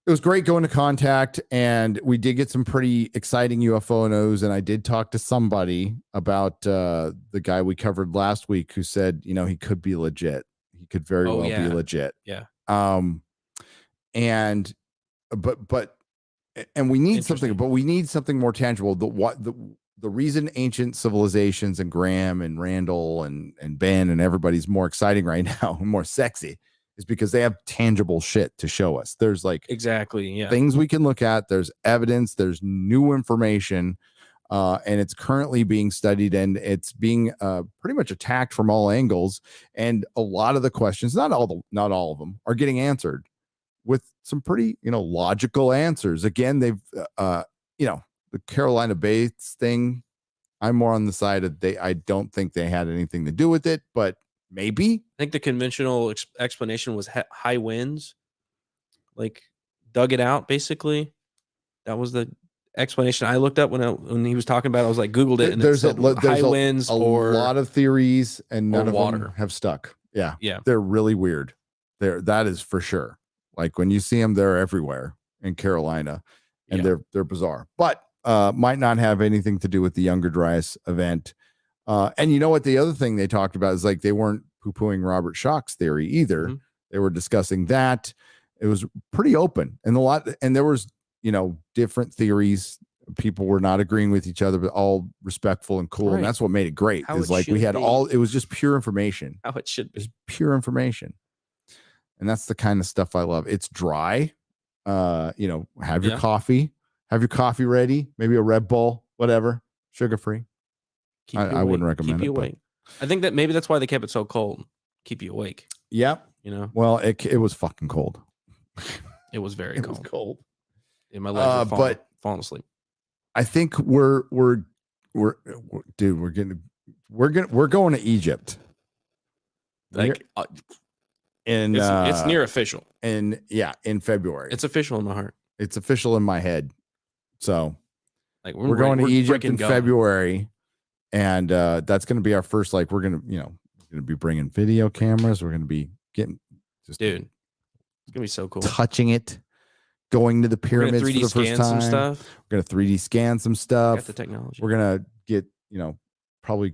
it was great going to Contact, and we did get some pretty exciting UFO news. And I did talk to somebody about the guy we covered last week who said, he could be legit. He could very well be legit. Yeah. And we need something, but we need something more tangible. The reason ancient civilizations and Graham and Randall and Ben and everybody's more exciting right now and more sexy is because they have tangible shit to show us. There's like things we can look at. There's evidence. There's new information, and it's currently being studied, and it's being pretty much attacked from all angles. And a lot of the questions, not all of them, are getting answered with some pretty logical answers. Again, they've the Carolina Bates thing. I'm more on the side of I don't think they had anything to do with it, but maybe. I think the conventional explanation was high winds, like dug it out. Basically, that was the explanation I looked up when he was talking about it. I was like, Googled it, and there's high winds or a lot of theories, and none of them have stuck. Yeah, they're really weird. That is for sure. Like when you see them, they're everywhere in Carolina, and they're bizarre, but might not have anything to do with the Younger Dryas event. And you know what? The other thing they talked about is like they weren't poo-pooing Robert Schoch's theory either. They were discussing that. It was pretty open, and there was different theories people were not agreeing with each other, but all respectful and cool. Right. And that's what made it great. How Is it like we should had be. it was just pure information. How it should be. Just pure information. And that's the kind of stuff I love. It's dry. Have your coffee. Have your coffee ready. Maybe a Red Bull, whatever. Sugar-free. I wouldn't recommend Keep you awake. I think that maybe that's why they kept it so cold. Keep you awake. Yep. Well, it was fucking cold. It was very It cold. was cold. In my legs were falling asleep. I think we're going to Egypt. Like it's near official. In February. It's official in my heart. It's official in my head. So like we're going to Egypt in February, and that's going to be our first. Like we're going to be bringing video cameras. We're going to be getting dude. It's gonna be so cool. Touching it, going to the pyramids for the first time. Some stuff. We're gonna 3D scan some stuff. Got the technology. We're gonna get probably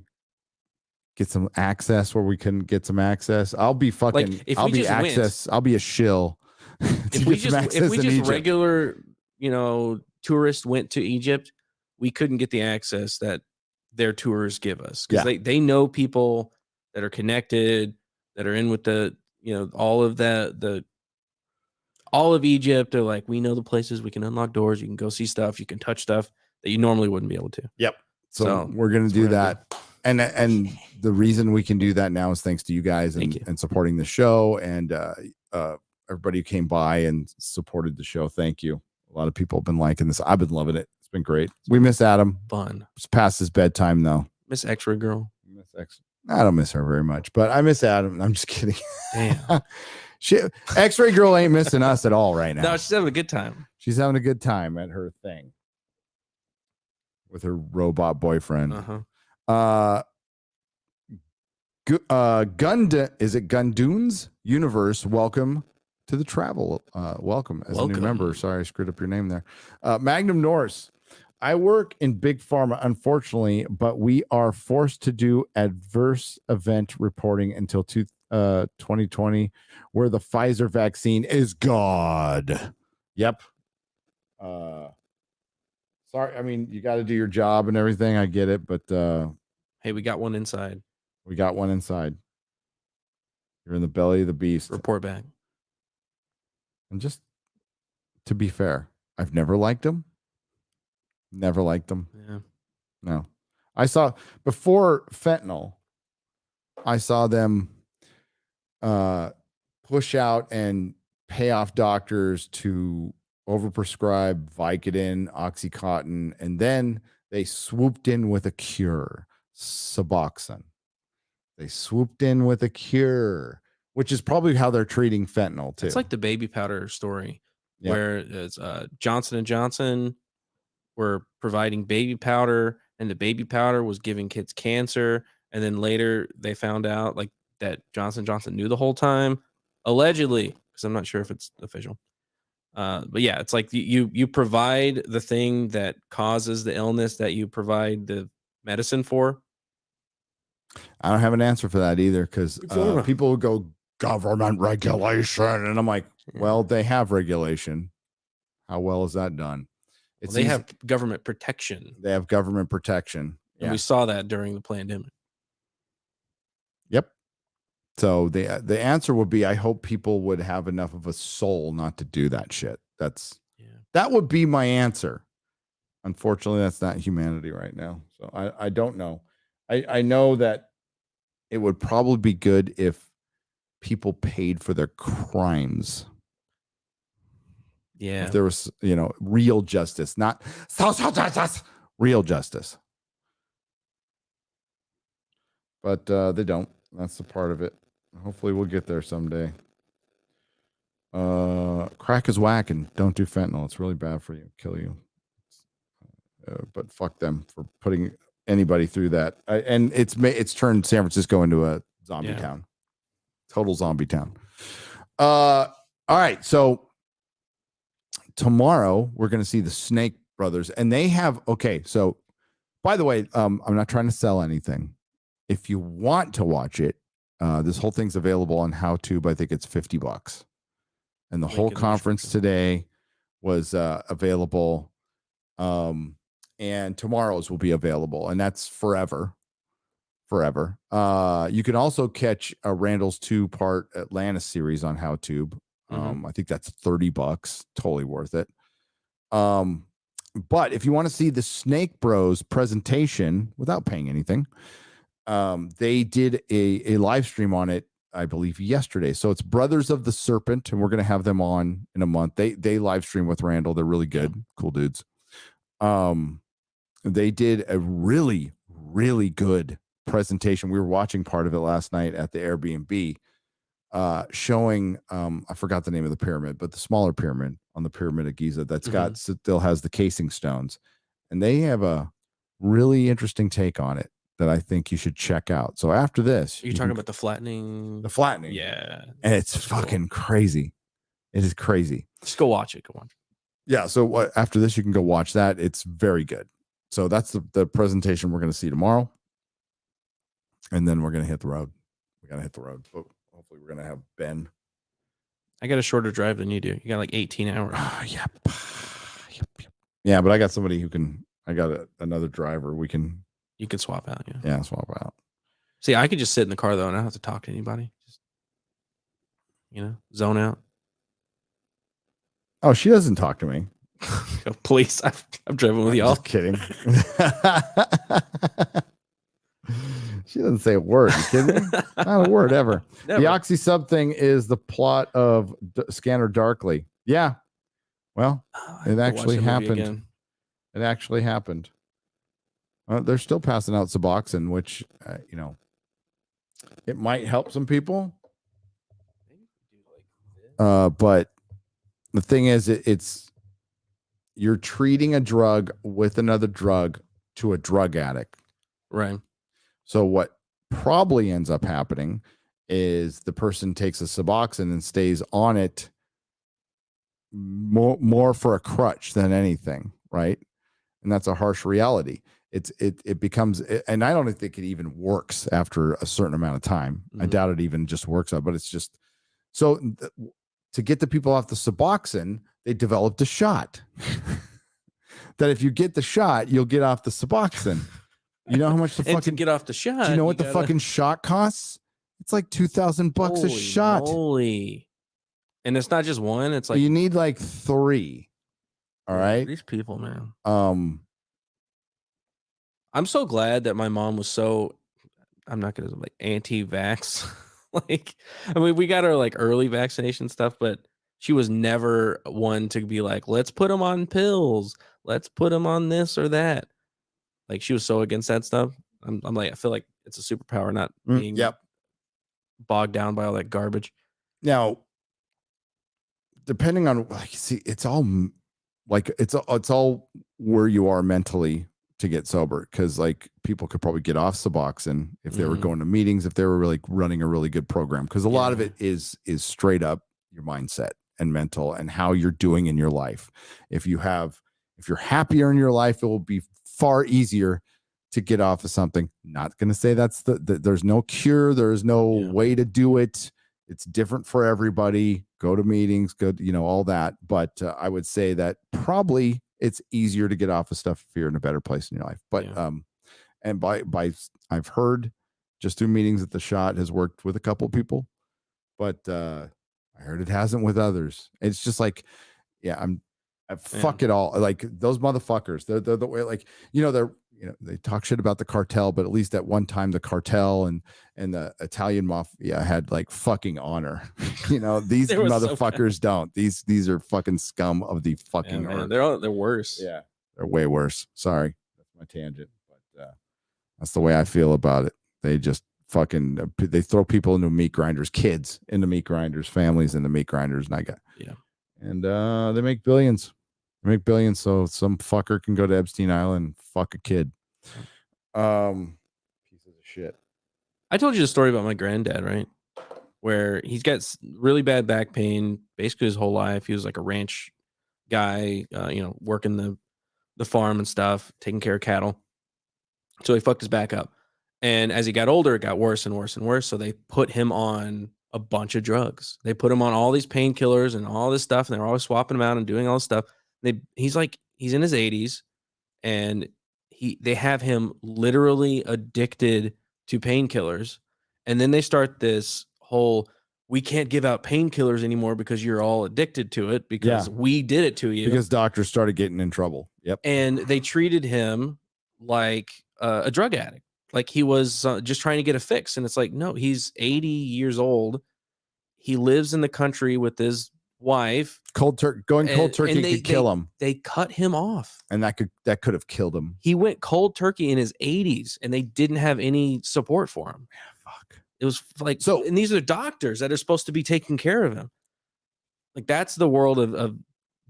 get some access where we can get some access. I'll be fucking. I'll be access. I'll be a shill. If we just regular tourists went to Egypt, we couldn't get the access that their tours give us because they know people that are connected, that are in with the all of all of Egypt are like, we know the places we can unlock doors. You can go see stuff. You can touch stuff that you normally wouldn't be able to. Yep. So we're going to do that. And the reason we can do that now is thanks to you guys and supporting the show and everybody who came by and supported the show. Thank you. A lot of people have been liking this. I've been loving it. It's been great. We miss Adam. Fun. It's past his bedtime though. Miss X-Ray Girl. I don't miss her very much, but I miss Adam. I'm just kidding. Damn. X-Ray Girl ain't missing us at all right now. No, she's having a good time. She's having a good time at her thing with her robot boyfriend. Gundoon's Universe. Welcome to the travel. Welcome as a new member. Sorry, I screwed up your name there. Magnum Norse. I work in big pharma, unfortunately, but we are forced to do adverse event reporting until 2020, where the Pfizer vaccine is God. Yep. Sorry, I mean, you got to do your job and everything. I get it, but hey, we got one inside. We got one inside. You're in the belly of the beast. Report back. And just to be fair, I've never liked him. Never liked them. Yeah. No. I saw before fentanyl, I saw them push out and pay off doctors to overprescribe Vicodin, Oxycontin, and then they swooped in with a cure, Suboxone. They swooped in with a cure, which is probably how they're treating fentanyl too. It's like the baby powder story where it's Johnson & Johnson were providing baby powder, and the baby powder was giving kids cancer. And then later they found out like that Johnson & Johnson knew the whole time, allegedly, because I'm not sure if it's official. But yeah, it's like you provide the thing that causes the illness that you provide the medicine for. I don't have an answer for that either, because people will go government regulation, and I'm like, well, they have regulation. How well is that done? They have government protection. They have government protection. And we saw that during the pandemic. Yep. So the answer would be, I hope people would have enough of a soul not to do that shit. That would be my answer. Unfortunately, that's not humanity right now. So I don't know. I know that it would probably be good if people paid for their crimes. Yeah. If there was, real justice, not social justice, real justice. But they don't. That's the part of it. Hopefully we'll get there someday. Crack is whack, and don't do fentanyl. It's really bad for you. Kill you. But fuck them for putting anybody through that. And it's turned San Francisco into a zombie town. Total zombie town. All right. So tomorrow we're going to see the Snake Brothers, and they have, so by the way, I'm not trying to sell anything. If you want to watch it, this whole thing's available on HowTube. I think it's $50. And the whole conference today was available. and tomorrow's will be available, and that's forever. You can also catch a Randall's 2-part Atlanta series on HowTube. I think that's $30, totally worth it. But if you want to see the Snake Bros presentation without paying anything, they did a live stream on it, I believe, yesterday. So it's Brothers of the Serpent, and we're going to have them on in a month. They live stream with Randall. They're really good, cool dudes. They did a really, really good presentation. We were watching part of it last night at the Airbnb, showing I forgot the name of the pyramid, but the smaller pyramid on the Pyramid of Giza that's got still has the casing stones, and they have a really interesting take on it that I think you should check out. So after this, you're talking about the flattening. Yeah, and it's fucking crazy. It is crazy. Just go watch it. Yeah. So after this, you can go watch that. It's very good. So that's the presentation we're going to see tomorrow. And then we're going to hit the road. We got to hit the road. But hopefully we're going to have Ben. I got a shorter drive than you do. You got like 18 hours. Yep. Yeah, but I got somebody who can, I got another driver. You can swap out. Yeah, swap out. See, I could just sit in the car though and I don't have to talk to anybody. Just, zone out. Oh, she doesn't talk to me. Please, I'm driving with y'all. Just kidding. She doesn't say a word. You kidding me? Not a word ever. Never. The Oxy Sub thing is the plot of Scanner Darkly. Yeah. Well, it actually happened. It actually happened. They're still passing out Suboxone, which, it might help some people. But the thing is, it's you're treating a drug with another drug to a drug addict. Right. So what probably ends up happening is the person takes a Suboxone and stays on it more for a crutch than anything, right? And that's a harsh reality. It becomes, and I don't think it even works after a certain amount of time. I doubt it even just works out, but it's just so to get the people off the Suboxone, they developed a shot that if you get the shot, you'll get off the Suboxone. You know how much and to get off the shot? Do you know what the fucking shot costs? It's like $2,000 a shot. Holy! And it's not just one. It's like you need like 3. All right. These people, man. I'm so glad that my mom was so. I'm not gonna like anti-vax. We got her like early vaccination stuff, but she was never one to be like, let's put them on pills. Let's put them on this or that. Like she was so against that stuff. I'm like, I feel like it's a superpower, not being bogged down by all that garbage. Now, depending on it's all where you are mentally to get sober, because like people could probably get off Suboxone if they were going to meetings, if they were really running a really good program, because a lot of it is straight up your mindset and mental and how you're doing in your life. If you're happier in your life, it will be far easier to get off of something. Not going to say that's there's no cure. There's no way to do it. It's different for everybody. Go to meetings, all that. But I would say that probably it's easier to get off of stuff if you're in a better place in your life. But and by I've heard just through meetings that the shot has worked with a couple of people, but I heard it hasn't with others. It's just like, fuck it all. Like those motherfuckers, they're the way, like, they talk shit about the cartel, but at least at one time the cartel and the Italian mafia had like fucking honor. These motherfuckers don't. These are fucking scum of the fucking earth. They're worse. Yeah, they're way worse. Sorry, that's my tangent, but that's the way I feel about it. They just fucking they throw people into meat grinders, kids into meat grinders, families into meat grinders, and they make billions. So some fucker can go to Epstein Island and fuck a kid. Pieces of shit. I told you the story about my granddad, right? Where he's got really bad back pain basically his whole life. He was like a ranch guy, working the farm and stuff, taking care of cattle. So he fucked his back up. And as he got older, it got worse and worse and worse. So they put him on a bunch of drugs. They put him on all these painkillers and all this stuff. And they're always swapping him out and doing all this stuff. He's in his 80s and they have him literally addicted to painkillers, and then they start this whole, we can't give out painkillers anymore because you're all addicted to it because we did it to you. Because doctors started getting in trouble. Yep. And they treated him like a drug addict, like he was just trying to get a fix. And it's like, no, he's 80 years old. He lives in the country with his wife. Cold turkey could kill him. They cut him off, and that could have killed him. He went cold turkey in his 80s, and they didn't have any support for him. Fuck. It was like, so, and these are doctors that are supposed to be taking care of him. Like, that's the world of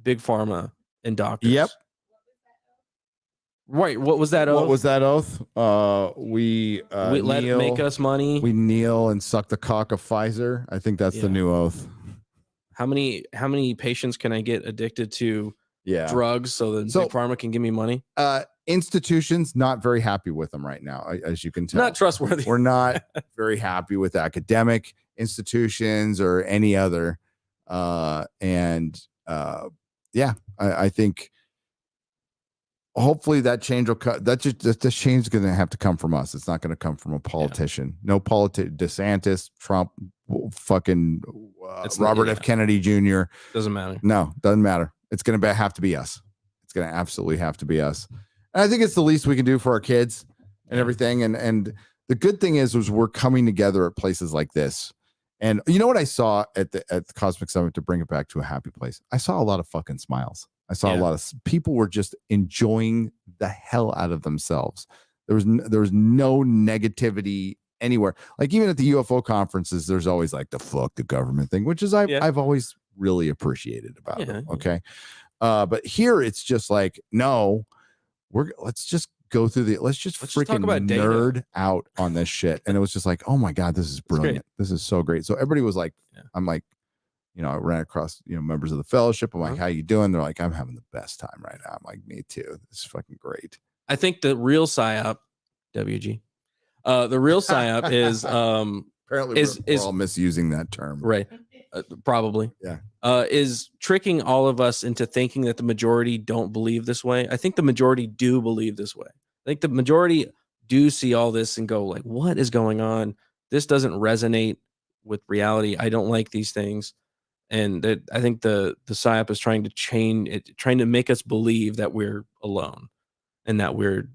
big pharma and doctors. Yep. Right. What was that oath? What was that oath? We let it make us money. We kneel and suck the cock of Pfizer. I think that's the new oath. How many patients can I get addicted to drugs so that big pharma can give me money? Institutions not very happy with them right now, as you can tell. Not trustworthy. We're not very happy with academic institutions or any other. I think hopefully that change will come. This change is going to have to come from us. It's not going to come from a politician. No DeSantis, Trump, fucking Robert F. Kennedy Jr. Doesn't matter. No, doesn't matter. It's going to have to be us. It's going to absolutely have to be us. And I think it's the least we can do for our kids and everything. And the good thing is we're coming together at places like this. And you know what I saw at the Cosmic Summit, to bring it back to a happy place? I saw a lot of fucking smiles. I saw a lot of people were just enjoying the hell out of themselves. There was no negativity anywhere. Like even at the UFO conferences, there's always like the fuck the government thing, which is I've always really appreciated about it. Okay. But here it's just like, no, let's just go through let's just freaking nerd out on this shit. And it was just like, oh my God, this is brilliant. This is so great. So everybody was like, I'm like, I ran across, members of the fellowship. I'm like, how you doing? They're like, I'm having the best time right now. I'm like, me too. This is fucking great. I think the real psyop, WG, the real psyop is, apparently we're all misusing that term. Right. Probably. Yeah. Is tricking all of us into thinking that the majority don't believe this way. I think the majority do believe this way. I think the majority do see all this and go like, what is going on? This doesn't resonate with reality. I don't like these things. And I think the psyop is trying to change it, trying to make us believe that we're alone and that we're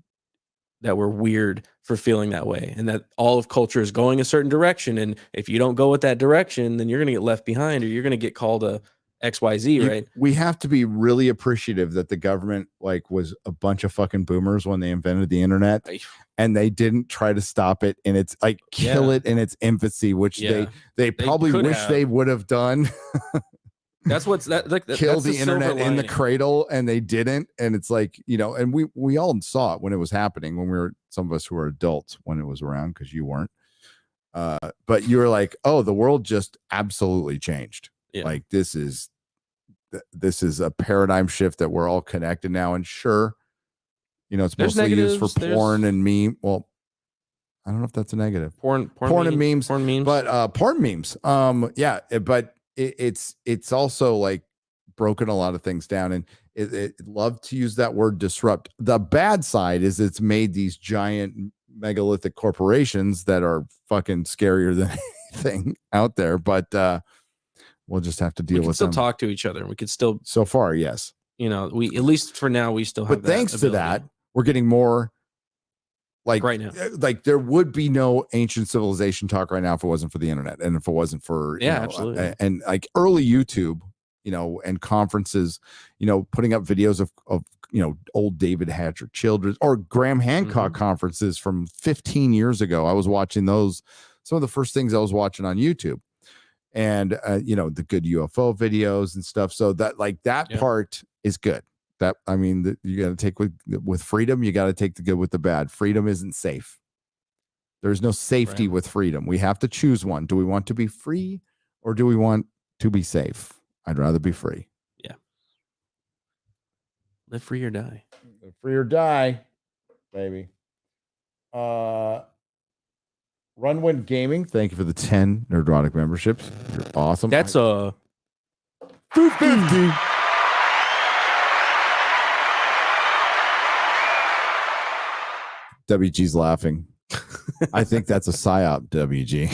weird for feeling that way, and that all of culture is going a certain direction. And if you don't go with that direction, then you're going to get left behind, or you're going to get called a XYZ, right? We have to be really appreciative that the government was a bunch of fucking boomers when they invented the internet, and they didn't try to stop it in its kill it in its infancy, which they probably wish they would have done. That's what's kill the internet in the cradle, and they didn't. And it's like, and we all saw it when it was happening, when we were, some of us who were adults when it was around, because you weren't. But you were like, oh, the world just absolutely changed. Yeah. Like this is a paradigm shift that we're all connected now. And sure, it's mostly used for porn and meme. Well, I don't know if that's a negative. Porn and memes. But porn memes. But it's also like broken a lot of things down, and it loved to use that word disrupt. The bad side is it's made these giant megalithic corporations that are fucking scarier than anything out there. But we'll just have to deal with them. We can still talk to each other. We could still, so far, yes. We, at least for now, we still have. But thanks to that, we're getting more. Like right now, like there would be no ancient civilization talk right now if it wasn't for the internet, and if it wasn't for absolutely, and like early YouTube, and conferences, putting up videos of old David Hatcher Children's or Graham Hancock conferences from 15 years ago. I was watching those, some of the first things I was watching on YouTube, and the good UFO videos and stuff. So that part is good. That, I mean, you got to take with freedom, you got to take the good with the bad. Freedom isn't safe. There's no safety with freedom. We have to choose one. Do we want to be free, or do we want to be safe? I'd rather be free. Yeah. Live free or die. Live free or die, baby. Runwind Gaming, thank you for the 10 Nerdrotic memberships. You're awesome. That's a 50. WG's laughing. I think that's a psyop, WG.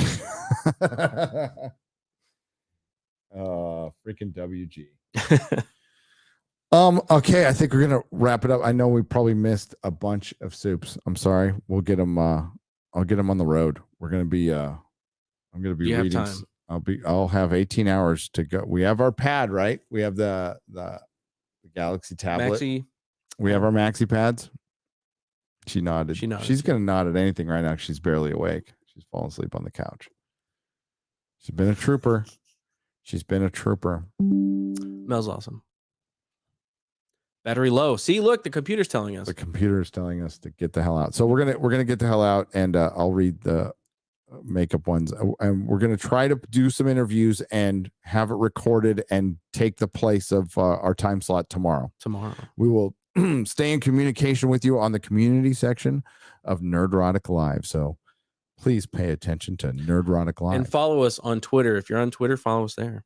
Freaking WG. Okay, I think we're gonna wrap it up. I know we probably missed a bunch of soups. I'm sorry. We'll get them. I'll get them on the road. We're gonna be. I'm gonna be You reading. have time. I'll have 18 hours to go. We have our pad, right? We have the Galaxy tablet. Maxi. We have our Maxi pads. She nodded. She's gonna nod at anything right now. She's barely awake. She's falling asleep on the couch. She's been a trooper. Smells awesome. Battery low. See, look, the computer's telling us. The computer is telling us to get the hell out. So we're gonna get the hell out, and I'll read the makeup ones, and we're gonna try to do some interviews and have it recorded and take the place of our time slot tomorrow. We will stay in communication with you on the community section of Nerdrotic Live. So please pay attention to Nerdrotic Live and follow us on Twitter. If you're on Twitter, follow us there.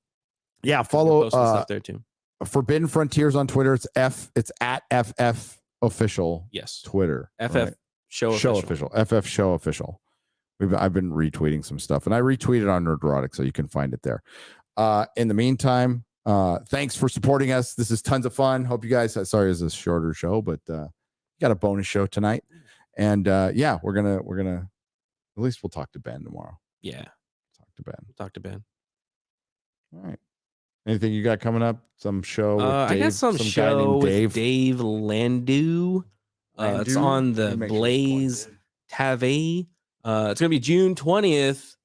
Yeah, follow stuff there too. Forbidden Frontiers on Twitter. It's at FF Official. Yes. Twitter. FF right? Show Official. FF Show Official. I've been retweeting some stuff, and I retweeted on Nerdrotic, so you can find it there. In the meantime, thanks for supporting us. This is tons of fun. Hope you guys. Sorry, it's a shorter show, but got a bonus show tonight, and yeah, we're gonna. At least we'll talk to Ben tomorrow. Yeah, talk to Ben. All right. Anything you got coming up? Some show? With Dave, I got some show with Dave Landau. It's on the Blaze TV. It's gonna be June 20th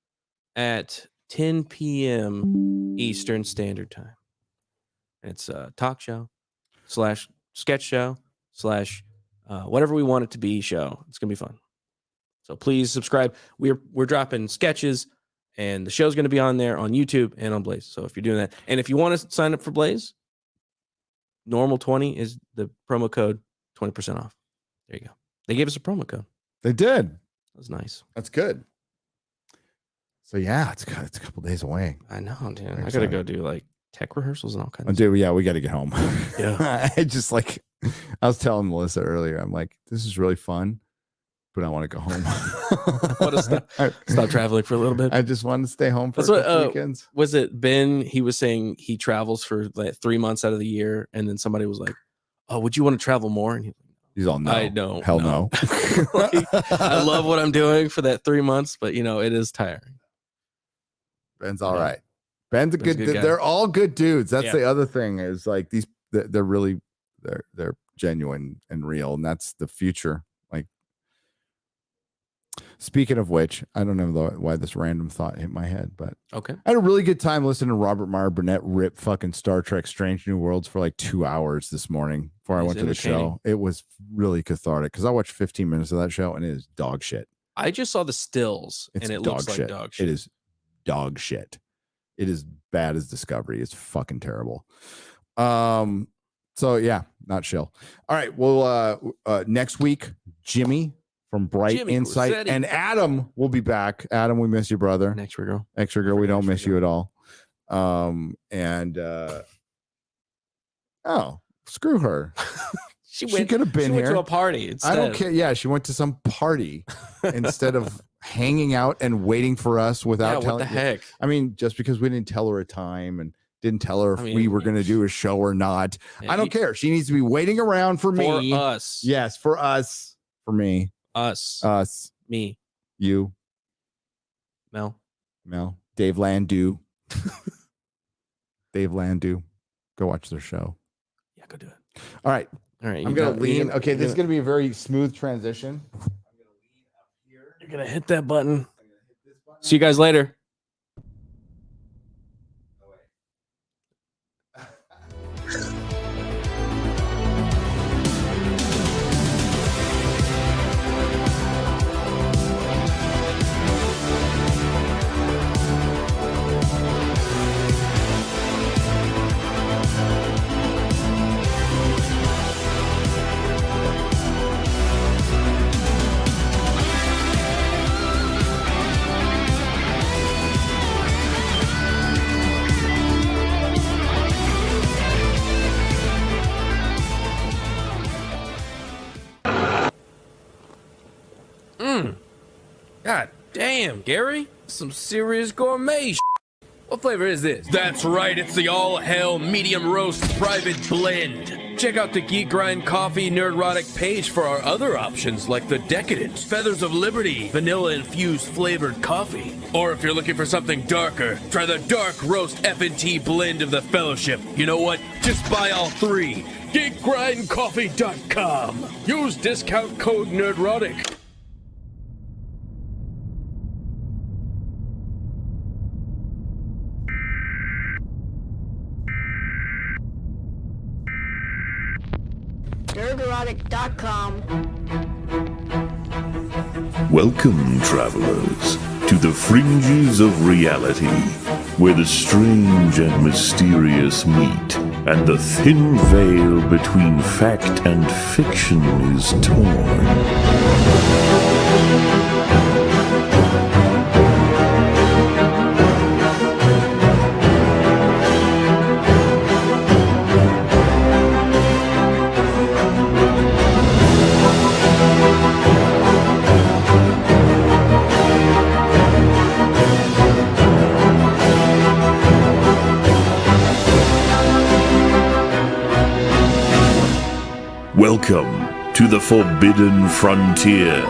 at 10 p.m. Eastern Standard Time. And it's a talk show / sketch show / whatever we want it to be show. It's gonna be fun. So please subscribe. We're dropping sketches, and the show's going to be on there on YouTube and on Blaze. So if you're doing that, and if you want to sign up for Blaze, normal 20 is the promo code, 20% off. There you go. They gave us a promo code. They did. That was nice. That's good. So yeah, it's a couple days away. I know, dude. I gotta go do like tech rehearsals and all kinds. Dude, yeah, we got to get home. Yeah. I was telling Melissa earlier. I'm like, this is really fun, but I want to go home. I want to stop traveling for a little bit. I just want to stay home for a couple weekends. Was it Ben? He was saying he travels for like 3 months out of the year, and then somebody was like, "Oh, would you want to travel more?" And he's all, "No, I don't. Hell no." I love what I'm doing for that 3 months, but it is tiring. Ben's all right. Ben's a good dude. They're all good dudes. That's the other thing is like these. They're really they're genuine and real, and that's the future. Like, speaking of which, I don't know why this random thought hit my head, but okay, I had a really good time listening to Robert Meyer Burnett rip fucking Star Trek Strange New Worlds for like 2 hours this morning before I went to the show. It was really cathartic because I watched 15 minutes of that show and it is dog shit. I just saw the stills and it looks like dog shit. It is dog shit. It is bad as Discovery. It's fucking terrible. So yeah, not chill. All right. Well, next week, Jimmy from Bright Insight Rossetti. And Adam will be back. Adam, we miss you, brother. Extra girl. We don't miss you at all. Screw her. She could have been here. Went to a party instead. I don't care. Yeah, she went to some party instead of hanging out and waiting for us without telling. What the heck? I mean, just because we didn't tell her a time and didn't tell her if we were going to do a show or not. Yeah, I don't care. She needs to be waiting around for me. For us. Yes, for us. For me. Us. Me. You. Mel. Dave Landau. Dave Landau. Go watch their show. Yeah, go do it. All right. I'm going to lean. Okay, this is going to be a very smooth transition. I'm going to lean up here. You're going to hit that button. See you guys later. God damn, Gary. Some serious gourmet shit. What flavor is this? That's right, it's the all-hell medium roast private blend. Check out the Geek Coffee Nerdrotic page for our other options like the Decadent, Feathers of Liberty, vanilla-infused flavored coffee. Or if you're looking for something darker, try the Dark Roast FNT blend of the Fellowship. You know what? Just buy all three. GeekGrindCoffee.com. Use discount code Nerdrotic. Nerdrotic.com. Welcome, travelers, to the fringes of reality, where the strange and mysterious meet, and the thin veil between fact and fiction is torn. Welcome to the Forbidden Frontier.